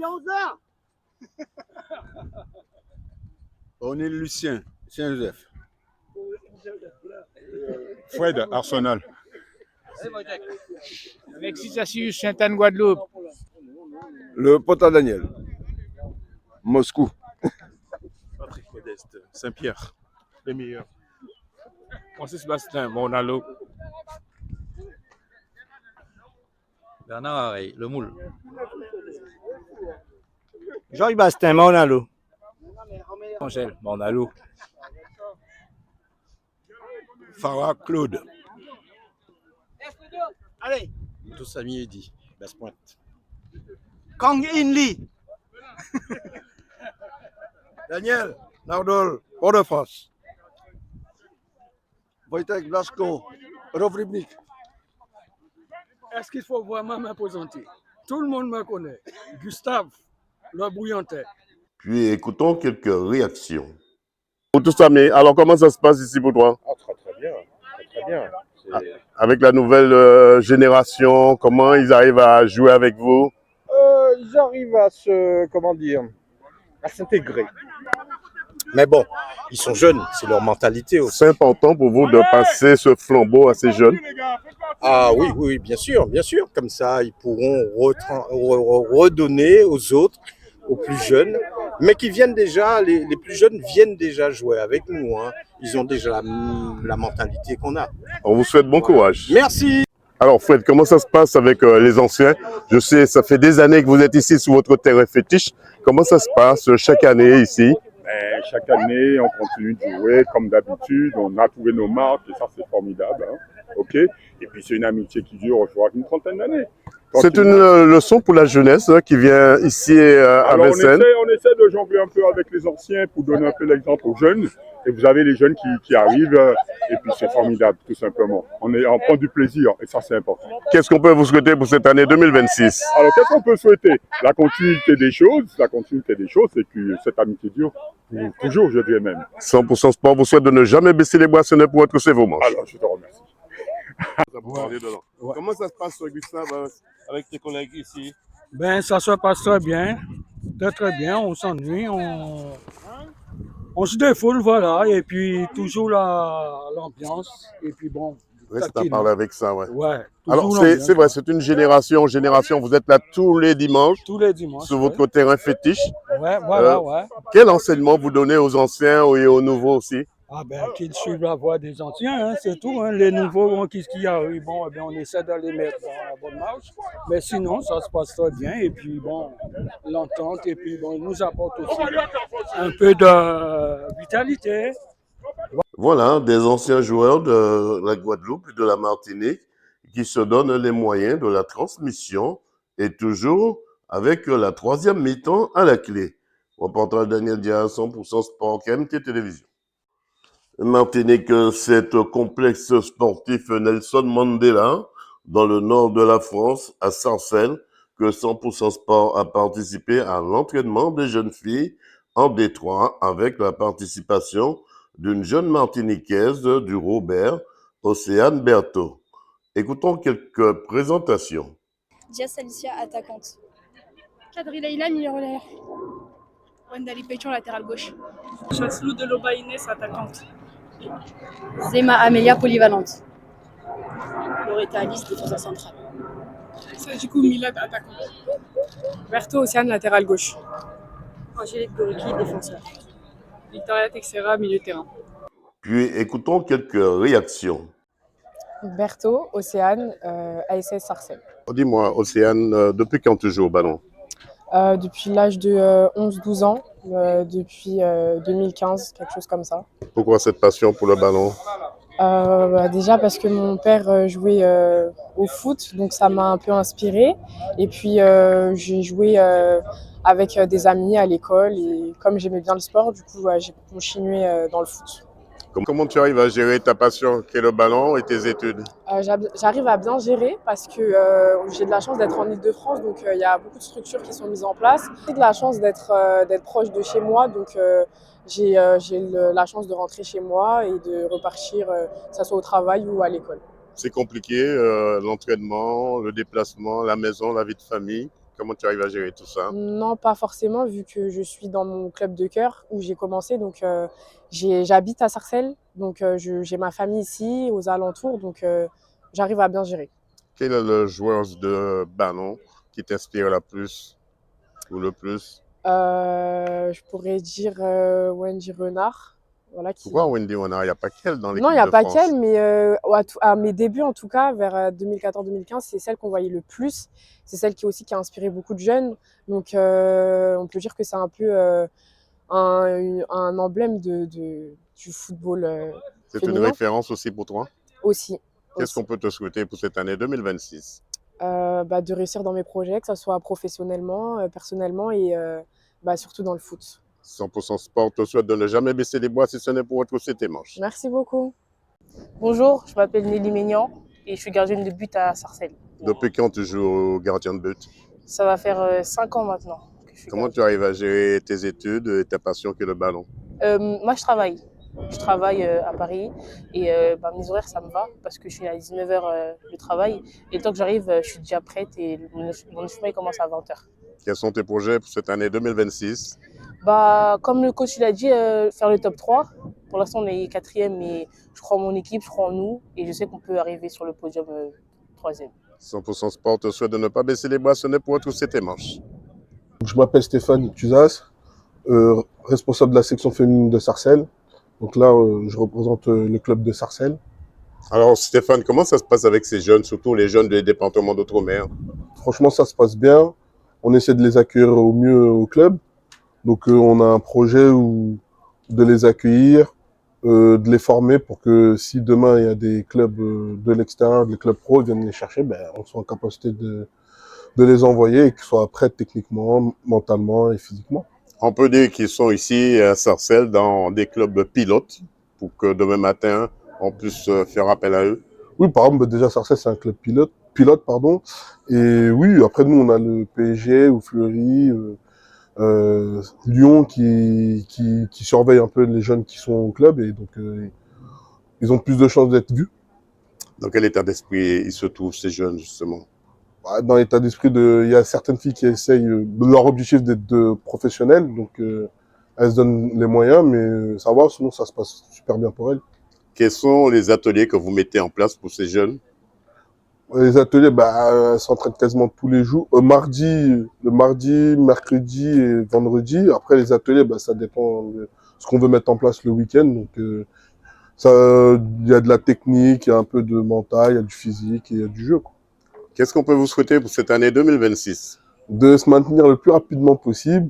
On est Lucien, Saint-Joseph. Fred, Arsenal. Alexis Assus, Sainte-Anne, Guadeloupe. Le Pota Daniel, Moscou. Patrick Modeste, Saint-Pierre, les meilleurs. Francis Bastin, Monalo. Bernard Harey, Le Moule. Jean-Yves Bastin, Monalo. Angèle, Monalo. Farah Claude. Allez. Tous amis Eddy, Basse-Pointe. Kang In Lee. Daniel Nardol, Port-de-France. Wojtek Blasco, Rovribnik. Est-ce qu'il faut vraiment me présenter? Tout le monde me connaît. Gustave, le bouillantais. Puis écoutons quelques réactions. Pour tout ça, mais alors comment ça se passe ici pour toi? Très bien, très bien. Avec la nouvelle génération, comment ils arrivent à jouer avec vous? Ils arrivent à à s'intégrer. Mais bon, ils sont jeunes, c'est leur mentalité aussi. C'est important pour vous de passer ce flambeau à ces jeunes? Ah oui, bien sûr. Comme ça, ils pourront redonner aux autres, aux plus jeunes, mais qui viennent déjà, les plus jeunes viennent déjà jouer avec nous. Hein. Ils ont déjà la mentalité qu'on a. On vous souhaite bon courage. Merci. Alors Fred, comment ça se passe avec les anciens? Je sais, ça fait des années que vous êtes ici sur votre terrain fétiche. Comment ça se passe chaque année ici? Chaque année, on continue de jouer comme d'habitude. On a trouvé nos marques et ça, c'est formidable. Hein. OK. Et puis, c'est une amitié qui dure, je crois, une trentaine d'années. C'est une leçon pour la jeunesse qui vient ici à Vincennes. On essaie de jongler un peu avec les anciens pour donner un peu l'exemple aux jeunes. Et vous avez les jeunes qui arrivent et puis c'est formidable, tout simplement. On prend du plaisir et ça, c'est important. Qu'est-ce qu'on peut vous souhaiter pour cette année 2026? Alors, qu'est-ce qu'on peut souhaiter? La continuité des choses. La continuité des choses, c'est que cette amitié dure toujours, je dirais même. 100% Sport vous souhaite de ne jamais baisser les bras, ce n'est pour être c'est vos manches. Alors, je te remercie. Comment ça se passe, Gustave, avec tes collègues ici? Ben, ça se passe très bien, très bien. On s'ennuie, on se défoule, voilà, et puis toujours l'ambiance, et puis bon. Reste à parler avec ça, ouais. Ouais. Alors, c'est vrai, c'est une génération, vous êtes là tous les dimanches. Tous les dimanches. Sur votre terrain fétiche. Ouais, voilà, ouais. Quel enseignement vous donnez aux anciens et aux nouveaux aussi? Ah ben, qu'ils suivent la voie des anciens, hein, c'est tout. Hein. Les nouveaux, qu'est-ce qu'il y a? Bon, eh bien, on essaie de les mettre dans la bonne marche. Mais sinon, ça se passe très bien. Et puis, bon, l'entente, et puis, bon, ils nous apportent aussi un peu de vitalité. Voilà, des anciens joueurs de la Guadeloupe et de la Martinique qui se donnent les moyens de la transmission et toujours avec la troisième mi-temps à la clé. Reportage Daniel Diaz, 100% Sport, KMT Télévision. Martinique, c'est complexe sportif Nelson Mandela, dans le nord de la France, à Sarcelles, que 100% Sport a participé à l'entraînement des jeunes filles en Détroit avec la participation d'une jeune Martiniquaise du Robert, Océane Berthaud. Écoutons quelques présentations. Diaz Alicia, attaquante. Kadri Leila, milieu relayeur. Wendali Pétion, latéral gauche. Chaslou de Loba Inès, attaquante. Zema Amélia, polyvalente. Loretta Alice, défenseur central. Sajikou Milad, attaquante. Berthaud Océane, latéral gauche. Angélique Goriki, défenseur. Victoria Texera, milieu de terrain. Puis écoutons quelques réactions. Berthaud, Océane, ASS Sarcelles. Dis-moi, Océane, depuis quand tu joues au ballon? Depuis l'âge de 11-12 ans, depuis 2015, quelque chose comme ça. Pourquoi cette passion pour le ballon? Déjà parce que mon père jouait au foot, donc ça m'a un peu inspirée. Et puis j'ai joué avec des amis à l'école et comme j'aimais bien le sport, du coup j'ai continué dans le foot. Comment tu arrives à gérer ta passion qui est le ballon et tes études? J'arrive à bien gérer parce que j'ai de la chance d'être en Île-de-France, donc il y a beaucoup de structures qui sont mises en place. J'ai de la chance d'être proche de chez moi, donc j'ai la chance de rentrer chez moi et de repartir, que ce soit au travail ou à l'école. C'est compliqué, l'entraînement, le déplacement, la maison, la vie de famille. Comment tu arrives à gérer tout ça? Non, pas forcément, vu que je suis dans mon club de cœur où j'ai commencé. Donc, j'habite à Sarcelles, donc j'ai ma famille ici, aux alentours, donc j'arrive à bien gérer. Quel est le joueur de ballon qui t'inspire le plus? Je pourrais dire Wendy Renard. Voilà, Pourquoi Wendy Renard? Il n'y a pas qu'elle dans l'équipe Non, il n'y a de pas France. qu'elle, mais à mes débuts, en tout cas, vers 2014-2015, c'est celle qu'on voyait le plus. C'est celle qui a inspiré beaucoup de jeunes. Donc, on peut dire que c'est un peu un emblème du football C'est féminin. une référence aussi pour toi? Aussi. Qu'est-ce qu'on peut te souhaiter pour cette année 2026? De réussir dans mes projets, que ce soit professionnellement, personnellement et surtout dans le foot. 100% Sport te souhaite de ne jamais baisser les bras si ce n'est pour retrousser tes manches. Merci beaucoup. Bonjour, je m'appelle Nelly Maignan et je suis gardienne de but à Sarcelles. Depuis quand tu joues au gardien de but? Ça va faire 5 ans maintenant que je suis Comment tu arrives à gérer tes études et ta passion qui est le ballon? Moi, je travaille. Je travaille à Paris et mes horaires, ça me va parce que je suis à 19h le travail. Et le temps que j'arrive, je suis déjà prête et mon chemin commence à 20h. Quels sont tes projets pour cette année 2026? Comme le coach l'a dit, faire le top 3. Pour l'instant, on est 4e, mais je crois en mon équipe, je crois en nous et je sais qu'on peut arriver sur le podium 3e. 100% Sport te souhaite de ne pas baisser les bras, ce n'est pour retrousser tes manches. Je m'appelle Stéphane Tuzas, responsable de la section féminine de Sarcelles. Donc là, je représente le club de Sarcelles. Alors Stéphane, comment ça se passe avec ces jeunes, surtout les jeunes des départements d'outre-mer? Franchement, ça se passe bien. On essaie de les accueillir au mieux au club. Donc on a un projet de les accueillir, de les former pour que si demain il y a des clubs de l'extérieur, des clubs pro viennent les chercher, on soit en capacité de les envoyer et qu'ils soient prêts techniquement, mentalement et physiquement. On peut dire qu'ils sont ici à Sarcelles dans des clubs pilotes pour que demain matin on puisse faire appel à eux. Oui, par exemple, déjà Sarcelles c'est un club pilote, et oui, après nous on a le PSG ou Fleury, Lyon qui surveille un peu les jeunes qui sont au club et donc ils ont plus de chances d'être vus. Dans quel état d'esprit ils se trouvent ces jeunes justement? Dans l'état d'esprit il y a certaines filles qui essayent, leur objectif d'être professionnelles, donc elles se donnent les moyens, mais ça va, sinon ça se passe super bien pour elles. Quels sont les ateliers que vous mettez en place pour ces jeunes? Les ateliers, elles s'entraînent quasiment tous les jours. Le mardi, mercredi et vendredi. Après, les ateliers, ça dépend de ce qu'on veut mettre en place le week-end. Donc, il y a de la technique, il y a un peu de mental, il y a du physique et il y a du jeu, quoi. Qu'est-ce qu'on peut vous souhaiter pour cette année 2026? De se maintenir le plus rapidement possible,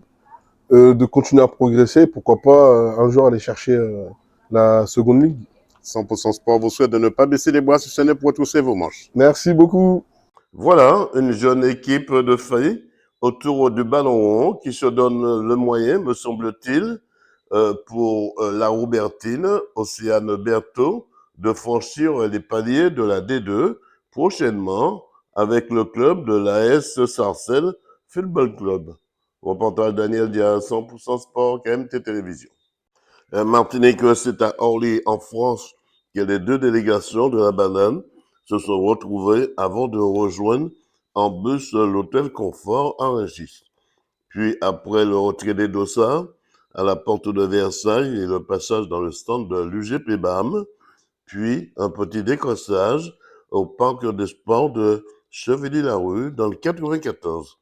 de continuer à progresser, pourquoi pas un jour aller chercher la seconde ligue. 100% Sport vous souhaite de ne pas baisser les bras si ce n'est pour retrousser vos manches. Merci beaucoup. Voilà, une jeune équipe de filles autour du ballon rond qui se donne le moyen, me semble-t-il, pour la Roubertine, Océane Berthaud, de franchir les paliers de la D2 prochainement avec le club de l'AS Sarcelles Football Club. Reportage Daniel Diaz, 100% Sport, KMT Télévision. Martinique, c'est à Orly, en France, que les deux délégations de la banane se sont retrouvées avant de rejoindre en bus l'hôtel Confort à Rungis. Puis, après le retrait des dossards à la porte de Versailles et le passage dans le stand de l'UGP-BAM, puis un petit décrochage au parc des sports de Chevilly-la-Rue dans le 94.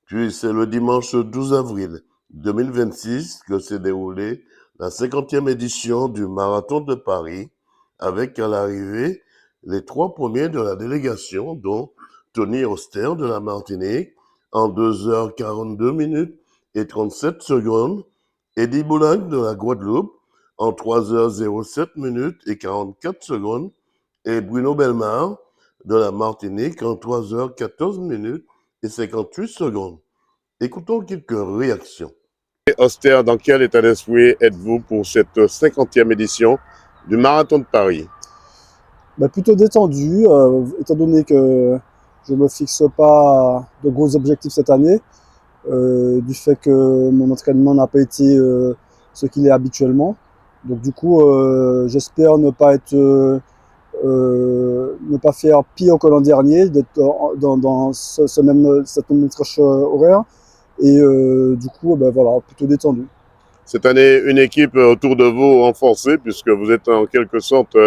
Puis, c'est le dimanche 12 avril 2026 que s'est déroulée la 50e édition du Marathon de Paris, avec à l'arrivée les 3 premiers de la délégation, dont Tony Auster de la Martinique en 2h42 minutes et 37 secondes, Eddie Boulac de la Guadeloupe en 3h07 minutes et 44 secondes, et Bruno Belmar de la Martinique en 3h14 minutes et 58 secondes. Écoutons quelques réactions. Auster, dans quel état d'esprit êtes-vous pour cette 50e édition du Marathon de Paris? Plutôt détendu, étant donné que je ne me fixe pas de gros objectifs cette année, du fait que mon entraînement n'a pas été ce qu'il est habituellement. Donc du coup, j'espère ne pas faire pire que l'an dernier, d'être dans cette même tranche horaire. Et du coup, voilà, plutôt détendu. Cette année, une équipe autour de vous renforcée, puisque vous êtes en quelque sorte,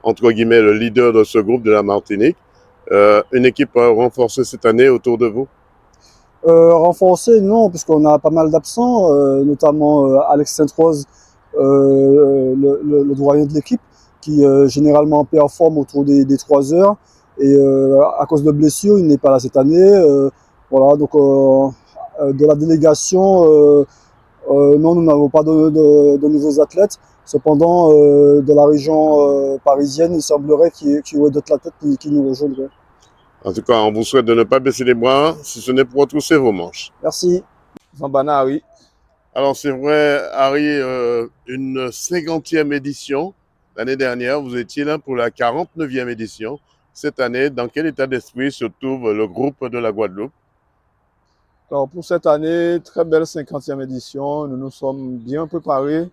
entre guillemets, le leader de ce groupe de la Martinique. Une équipe renforcée cette année autour de vous? Renforcée, non, puisqu'on a pas mal d'absents, notamment Alex Sainte-Rose, le doyen de l'équipe, qui généralement performe autour des 3 heures. Et à cause de blessures, il n'est pas là cette année. Voilà, donc de la délégation, non, nous n'avons pas de nouveaux athlètes. Cependant, de la région parisienne, il semblerait qu'il y ait d'autres athlètes qui nous rejoindraient. En tout cas, on vous souhaite de ne pas baisser les bras, si ce n'est pour retrousser vos manches. Merci. Zambana Harry. Alors c'est vrai, Harry, une 50e édition. L'année dernière, vous étiez là pour la 49e édition. Cette année, dans quel état d'esprit se trouve le groupe de la Guadeloupe? Alors pour cette année, très belle 50e édition. Nous nous sommes bien préparés.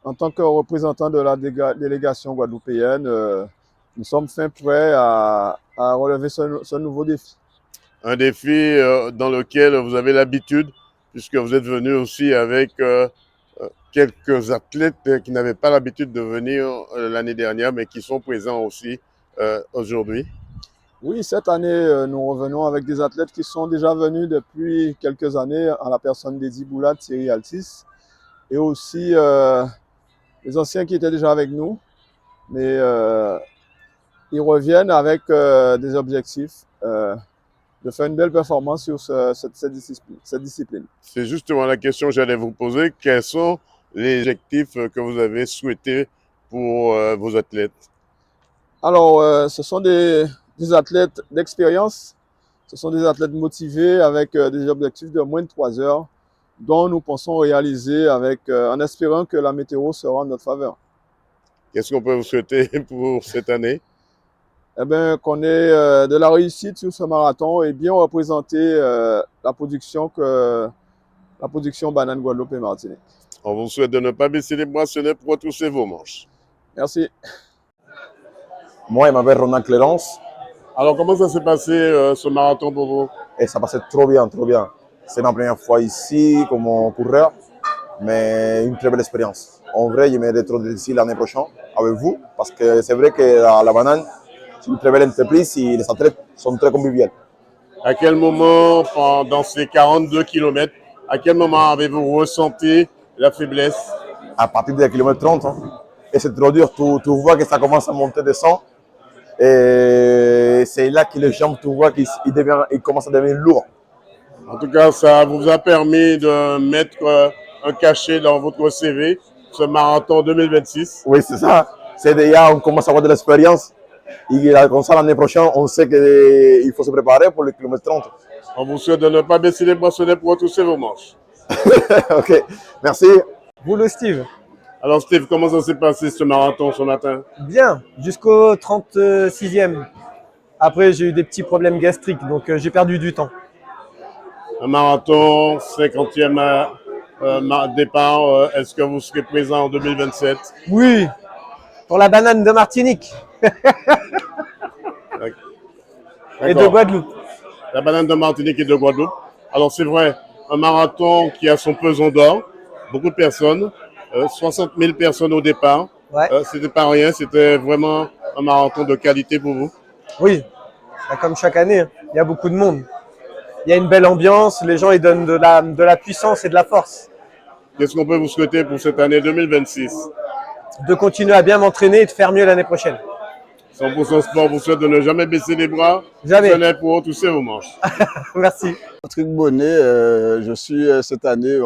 En tant que représentants de la délégation guadeloupéenne, nous sommes fin prêts à relever ce nouveau défi. Un défi dans lequel vous avez l'habitude, puisque vous êtes venu aussi avec quelques athlètes qui n'avaient pas l'habitude de venir l'année dernière, mais qui sont présents aussi aujourd'hui. Oui, cette année, nous revenons avec des athlètes qui sont déjà venus depuis quelques années, en la personne d'Eddie Boulad, Thierry Altis. et aussi les anciens qui étaient déjà avec nous, mais ils reviennent avec des objectifs de faire une belle performance sur cette discipline. C'est justement la question que j'allais vous poser. Quels sont les objectifs que vous avez souhaités pour vos athlètes? Alors, ce sont des athlètes d'expérience, ce sont des athlètes motivés avec des objectifs de moins de 3 heures, dont nous pensons réaliser en espérant que la météo sera en notre faveur. Qu'est-ce qu'on peut vous souhaiter pour cette année? Eh bien, qu'on ait de la réussite sur ce marathon et bien représenter la production banane Guadeloupe et Martinique. On vous souhaite de ne pas baisser les bracelets pour retrousser vos manches. Merci. Moi, je m'appelle Ronald Clérance. Alors, comment ça s'est passé ce marathon pour vous? Et ça passait trop bien, trop bien. C'est ma première fois ici comme coureur, mais une très belle expérience. En vrai, je m'aimerais trop ici l'année prochaine avec vous, parce que c'est vrai que la banane, c'est une très belle entreprise et les athlètes sont très conviviaux. À quel moment, pendant ces 42 km, à quel moment avez-vous ressenti la faiblesse? À partir de kilomètre 30, hein. Et c'est trop dur, tu vois que ça commence à monter, descendre. Et c'est là que les jambes, tu vois qu'ils commencent à devenir lourds. En tout cas, ça vous a permis de mettre un cachet dans votre CV, ce marathon 2026. Oui, c'est ça. C'est déjà, on commence à avoir de l'expérience. Et comme ça, l'année prochaine, on sait qu'il faut se préparer pour le kilomètre 30. On vous souhaite de ne pas baisser les bracelets pour retrousser vos manches. Ok, merci. Vous le Steve. Alors Steve, comment ça s'est passé ce marathon ce matin? Bien, jusqu'au 36e. Après, j'ai eu des petits problèmes gastriques, donc j'ai perdu du temps. Un marathon, 50e départ, est-ce que vous serez présent en 2027? Oui, pour la banane de Martinique. Et de Guadeloupe. La banane de Martinique et de Guadeloupe. Alors c'est vrai, un marathon qui a son pesant d'or, beaucoup de personnes, 60 000 personnes au départ. Ouais. C'était pas rien, c'était vraiment un marathon de qualité pour vous. Oui, comme chaque année, il y a beaucoup de monde. Il y a une belle ambiance, les gens ils donnent de la puissance et de la force. Qu'est-ce qu'on peut vous souhaiter pour cette année 2026? De continuer à bien m'entraîner et de faire mieux l'année prochaine. 100% Sport vous souhaite de ne jamais baisser les bras. Jamais. Pour retrousser vos manches. Merci. Patrick Bonnet, je suis cette année,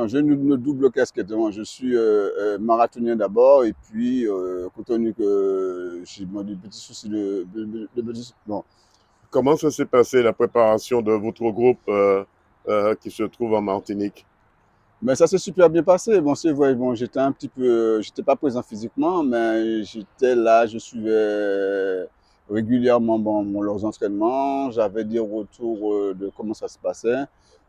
j'ai une double casquette. Je suis marathonien d'abord et puis, compte tenu que j'ai des petits soucis de bon. Comment ça s'est passé la préparation de votre groupe qui se trouve en Martinique? Mais ça s'est super bien passé. Bon, c'est vrai, bon, j'étais un petit peu, j'étais pas présent physiquement, mais j'étais là, je suivais régulièrement leurs entraînements. J'avais des retours de comment ça se passait.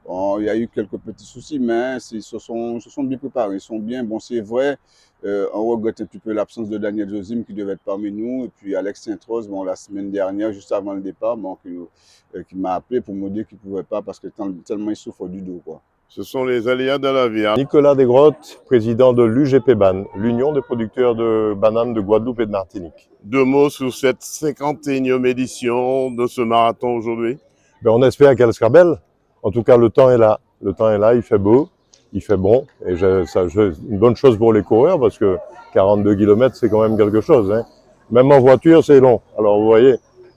Bon, il y a eu quelques petits soucis, mais ils se sont bien préparés. Ils sont bien. Bon, c'est vrai, on regrette un petit peu l'absence de Daniel Josim qui devait être parmi nous. Et puis Alex Saint-Rose, bon, la semaine dernière, juste avant le départ, bon, qui m'a appelé pour me dire qu'il ne pouvait pas parce que tellement il souffre du dos, quoi. Ce sont les aléas de la vie. Hein. Nicolas Desgrottes, président de l'UGP-BAN, l'Union des producteurs de bananes de Guadeloupe et de Martinique. 2 mots sur cette 51e édition de ce marathon aujourd'hui. On espère qu'elle sera belle. En tout cas, le temps est là. Le temps est là, il fait beau, il fait bon. Et c'est une bonne chose pour les coureurs parce que 42 km, c'est quand même quelque chose. Hein. Même en voiture, c'est long. Alors, vous voyez,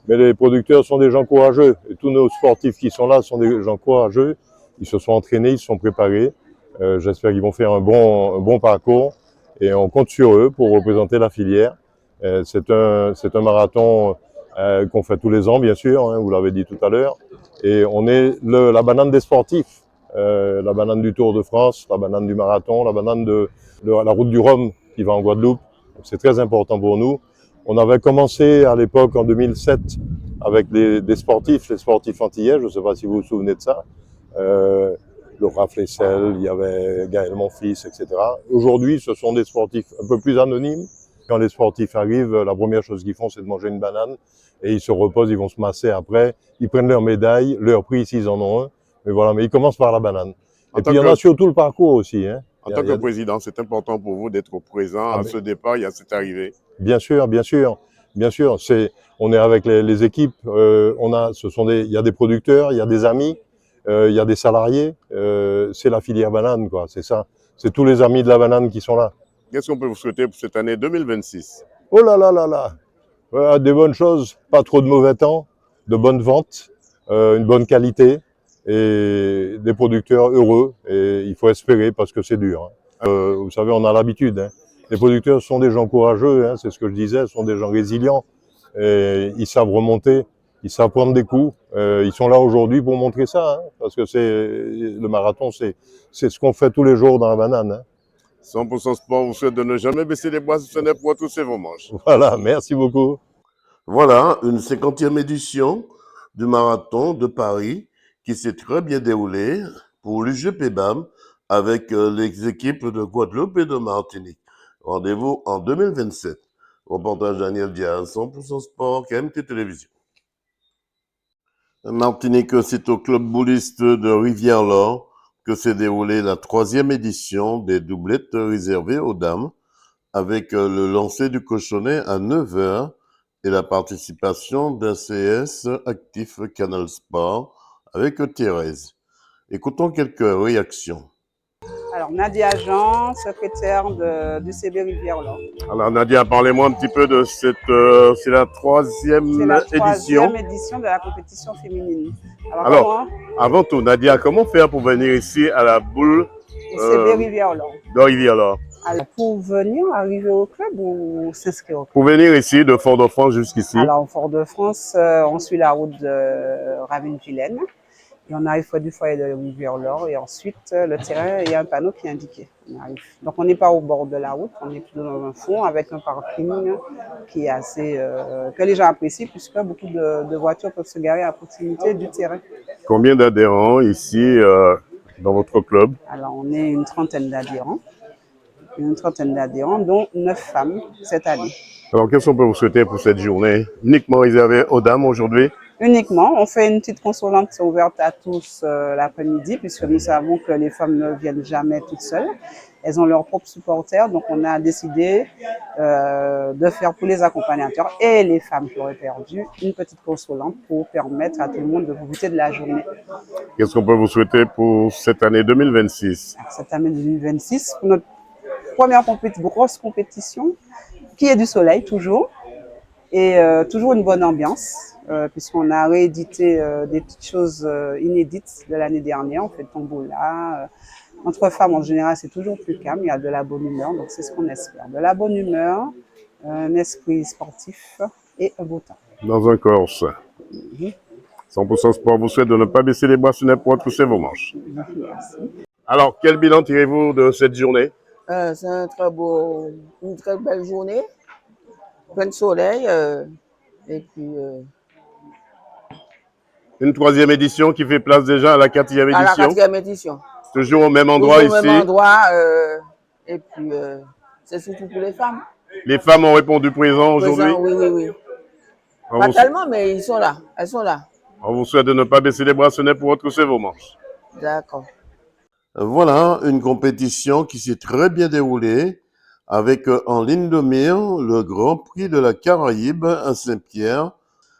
mais les producteurs sont des gens courageux. Et tous nos sportifs qui sont là sont des gens courageux. Ils se sont entraînés, ils se sont préparés. J'espère qu'ils vont faire un bon parcours et on compte sur eux pour représenter la filière. C'est un marathon qu'on fait tous les ans, bien sûr, hein, vous l'avez dit tout à l'heure. Et on est la banane des sportifs, la banane du Tour de France, la banane du marathon, la banane de la route du Rhum qui va en Guadeloupe. C'est très important pour nous. On avait commencé à l'époque, en 2007, avec des sportifs, les sportifs antillais, je ne sais pas si vous vous souvenez de ça. Laura Flessel, il y avait Gaël Monfils, etc. Aujourd'hui, ce sont des sportifs un peu plus anonymes. Quand les sportifs arrivent, la première chose qu'ils font, c'est de manger une banane et ils se reposent, ils vont se masser après. Ils prennent leur médaille, leur prix s'ils en ont un. Mais voilà, mais ils commencent par la banane. Et puis il y en a sur tout le parcours aussi. Hein. En tant que président, c'est important pour vous d'être présent à ce départ et à cette arrivée. Bien sûr, bien sûr. Bien sûr, on est avec les équipes. Il y a des producteurs, il y a des amis. il y a des salariés, c'est la filière banane, quoi, c'est ça. C'est tous les amis de la banane qui sont là. Qu'est-ce qu'on peut vous souhaiter pour cette année 2026? Oh là là là là! Voilà, des bonnes choses, pas trop de mauvais temps, de bonnes ventes, une bonne qualité et des producteurs heureux. Et il faut espérer parce que c'est dur. Vous savez, on a l'habitude. Hein. Les producteurs sont des gens courageux, hein, c'est ce que je disais, sont des gens résilients. Et ils savent remonter, ils savent prendre des coups. Ils sont là aujourd'hui pour montrer ça, hein, parce que le marathon, c'est ce qu'on fait tous les jours dans la banane. Hein. 100% Sport vous souhaite de ne jamais baisser les bras, ce n'est pour retrousser vos manches. Voilà, merci beaucoup. Voilà, une 50e édition du marathon de Paris qui s'est très bien déroulée pour l'UGPBAM avec les équipes de Guadeloupe et de Martinique. Rendez-vous en 2027. Reportage Daniel Diaz, 100% Sport, KMT Télévision. Martinique, c'est au club bouliste de Rivière-Laure que s'est déroulée la 3e édition des doublettes réservées aux dames avec le lancer du cochonnet à 9h et la participation d'ACS Actif Canal Sport avec Thérèse. Écoutons quelques réactions. Alors, Nadia Jean, secrétaire du CB Rivière-Laure. Alors Nadia, parlez-moi un petit peu de cette... c'est la 3e édition. C'est la 3e édition de la compétition féminine. Alors avant tout, Nadia, comment faire pour venir ici à la boule CB Rivière-Laure de Rivière-Laure? Alors, pour venir arriver au club ou s'inscrire au club? Pour venir ici de Fort-de-France jusqu'ici? Alors, Fort-de-France, on suit la route de Ravine-Vilaine. Et on arrive du foyer de Rivière-Laure et ensuite le terrain, il y a un panneau qui est indiqué. On arrive. Donc on n'est pas au bord de la route, on est plutôt dans un fond avec un parking qui est assez que les gens apprécient puisque beaucoup de voitures peuvent se garer à proximité du terrain. Combien d'adhérents ici dans votre club? Alors on est une trentaine d'adhérents, dont 9 femmes cette année. Alors qu'est-ce qu'on peut vous souhaiter pour cette journée uniquement réservée aux dames aujourd'hui? Uniquement, on fait une petite consolante ouverte à tous l'après-midi, puisque nous savons que les femmes ne viennent jamais toutes seules. Elles ont leurs propres supporters, donc on a décidé de faire pour les accompagnateurs et les femmes qui auraient perdu une petite consolante pour permettre à tout le monde de profiter de la journée. Qu'est-ce qu'on peut vous souhaiter pour cette année 2026? Alors, cette année 2026, pour notre première grosse compétition, qui est du soleil toujours, et toujours une bonne ambiance. Puisqu'on a réédité des petites choses inédites de l'année dernière. On fait le tombola. Entre femmes, en général, c'est toujours plus calme. Il y a de la bonne humeur, donc c'est ce qu'on espère. De la bonne humeur, un esprit sportif et un beau temps. Dans un Corse. 100% Sport vous souhaite de ne pas baisser les bras, ce n'est pour retrousser vos manches. Merci. Alors, quel bilan tirez-vous de cette journée? C'est une très belle journée. Plein de soleil. Et puis... Une 3e édition qui fait place déjà à la 4e édition. À la 4e édition. Toujours au même endroit ici. Au même endroit. Et puis, c'est surtout pour les femmes. Les femmes ont répondu présent aujourd'hui? Oui. Pas tellement, mais ils sont là. Elles sont là. On vous souhaite de ne pas baisser les bras, ce n'est pour retrousser vos manches. D'accord. Voilà une compétition qui s'est très bien déroulée avec en ligne de mire le Grand Prix de la Caraïbe à Saint-Pierre,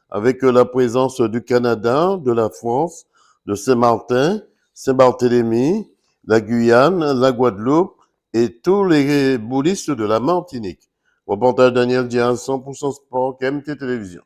avec la présence du Canada, de la France, de Saint-Martin, Saint-Barthélemy, la Guyane, la Guadeloupe et tous les boulistes de la Martinique. Reportage Daniel Diaz, 100% Sport, KMT Télévision.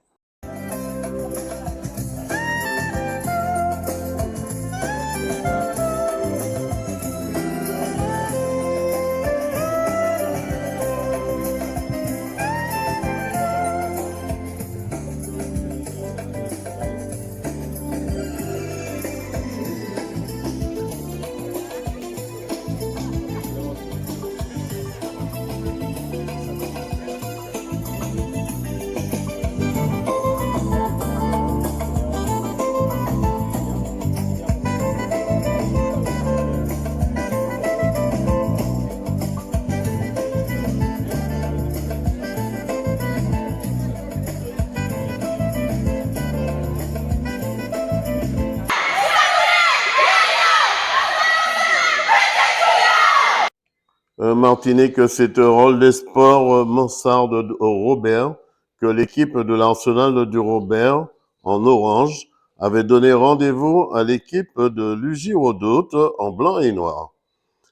Martinique, c'est Rôle des Sports Mansarde au Robert que l'équipe de l'Arsenal du Robert en orange avait donné rendez-vous à l'équipe de l'UJ Redoute en blanc et noir.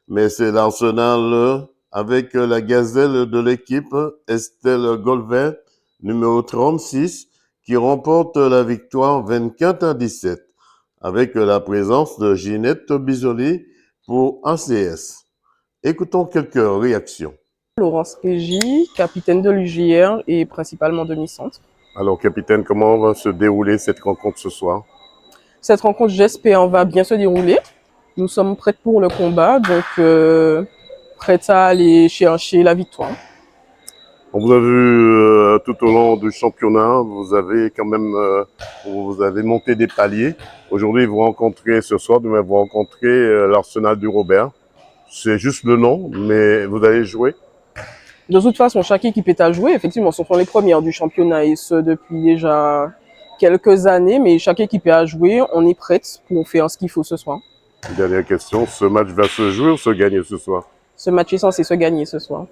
Mais c'est l'Arsenal avec la gazelle de l'équipe, Estelle Golvet, numéro 36, qui remporte la victoire 24-17, avec la présence de Ginette Bisoli pour ACS. Écoutons quelques réactions. Laurence Régie, capitaine de l'UJR et principalement demi-centre. Alors, capitaine, comment va se dérouler cette rencontre ce soir? Cette rencontre, j'espère, va bien se dérouler. Nous sommes prêts pour le combat, donc prêts à aller chercher la victoire. On vous a vu tout au long du championnat, vous avez quand même vous avez monté des paliers. Aujourd'hui, vous rencontrez ce soir, demain vous rencontrez l'Arsenal du Robert. C'est juste le nom, mais vous allez jouer. De toute façon, chaque équipe est à jouer. Effectivement, ce sont les premières du championnat et ce depuis déjà quelques années, mais chaque équipe est à jouer. On est prête pour faire ce qu'il faut ce soir. Dernière question, ce match va se jouer ou se gagner ce soir? Ce match est censé se gagner ce soir.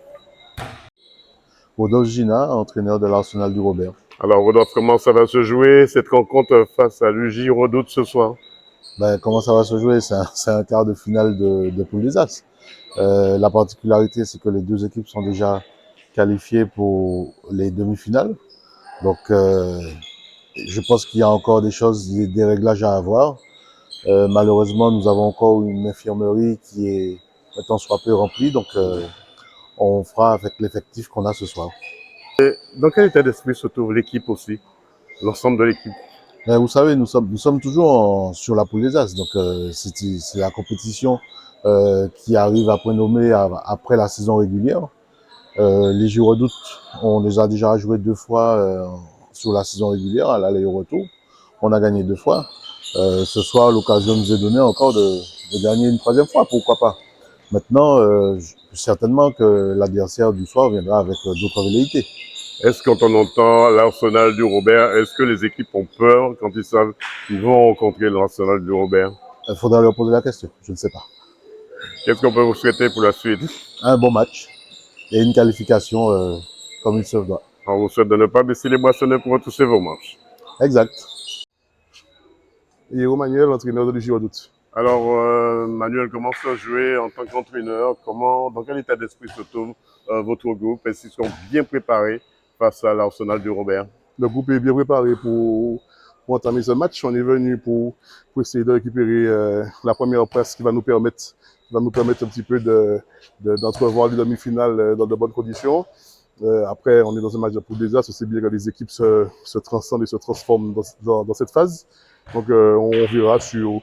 Rodolphe Gina, entraîneur de l'Arsenal du Robert. Alors Rodolphe, comment ça va se jouer cette rencontre face à l'UJ Redoute ce soir? Comment ça va se jouer? C'est un quart de finale de Poule des As. La particularité, c'est que les deux équipes sont déjà qualifiées pour les demi-finales. Donc, je pense qu'il y a encore des réglages à avoir. Malheureusement, nous avons encore une infirmerie qui est tant soit peu remplie. Donc, on fera avec l'effectif qu'on a ce soir. Et dans quel état d'esprit se trouve l'équipe aussi, l'ensemble de l'équipe? Vous savez, nous sommes toujours sur la Poule des As. Donc, c'est la compétition qui arrive à point nommé après la saison régulière. Les Jeux Redoute, on les a déjà joués 2 fois sur la saison régulière, à l'aller et au retour. On a gagné 2 fois. Ce soir, l'occasion nous est donnée encore de gagner une 3e fois, pourquoi pas. Maintenant, certainement que l'adversaire du soir viendra avec d'autres velléités. Est-ce quand on entend l'Arsenal du Robert, est-ce que les équipes ont peur quand ils savent qu'ils vont rencontrer l'Arsenal du Robert? Il faudra leur poser la question, je ne sais pas. Qu'est-ce qu'on peut vous souhaiter pour la suite? Un bon match et une qualification comme il se doit. On vous souhaite de ne pas baisser les boissonnets pour retrousser vos manches. Exact. Et Manuel, entraîneur de l'UJ Redoute. Alors, Manuel, comment ça jouer en tant qu'entraîneur? Dans quel état d'esprit se trouve votre groupe? Est-ce qu'ils sont bien préparés face à l'Arsenal du Robert? Le groupe est bien préparé pour entamer ce match. On est venu pour essayer de récupérer la première place qui va nous permettre un petit peu d'entrevoir les demi-finales dans de bonnes conditions. Après, on est dans un match de Poule des As, c'est bien que les équipes se transcendent et se transforment dans cette phase. Donc, on verra sur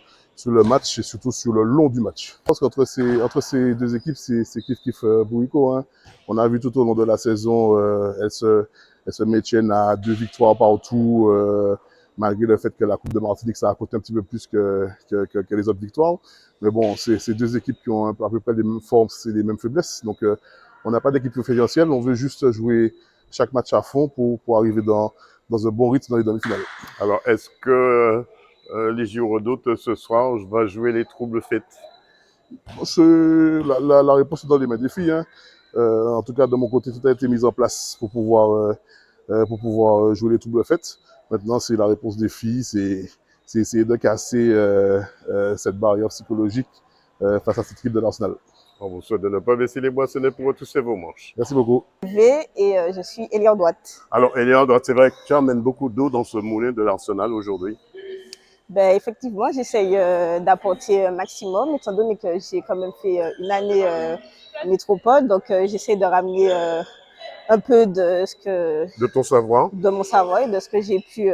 le match et surtout sur le long du match. Je pense qu'entre ces deux équipes, c'est kiff bourricot. Hein. On a vu tout au long de la saison, elles se maintiennent à 2 victoires partout, malgré le fait que la Coupe de Martinique, ça a coûté un petit peu plus que les autres victoires. Mais bon, c'est 2 équipes qui ont à peu près les mêmes forces et les mêmes faiblesses. Donc, on n'a pas d'équipe préférentielle. On veut juste jouer chaque match à fond pour arriver dans un bon rythme dans les demi-finales. Alors, est-ce que les JO Redoute ce soir va jouer les troubles fêtes? La réponse est dans les mains des filles. Hein. En tout cas, de mon côté, tout a été mis en place pour pouvoir jouer les troubles fêtes. Maintenant, c'est la réponse des filles, c'est essayer de casser cette barrière psychologique face à cette équipe de l'Arsenal. On vous souhaite de ne pas baisser les boissonnets pour retrousser vos manches. Merci beaucoup. Je suis Elior Droite. Alors, Elior Droite, c'est vrai que tu amènes beaucoup d'eau dans ce moulin de l'Arsenal aujourd'hui. Effectivement, j'essaye d'apporter un maximum, étant donné que j'ai quand même fait une année métropole, donc j'essaie de ramener un peu de ce que... De ton savoir? De mon savoir et de ce que j'ai pu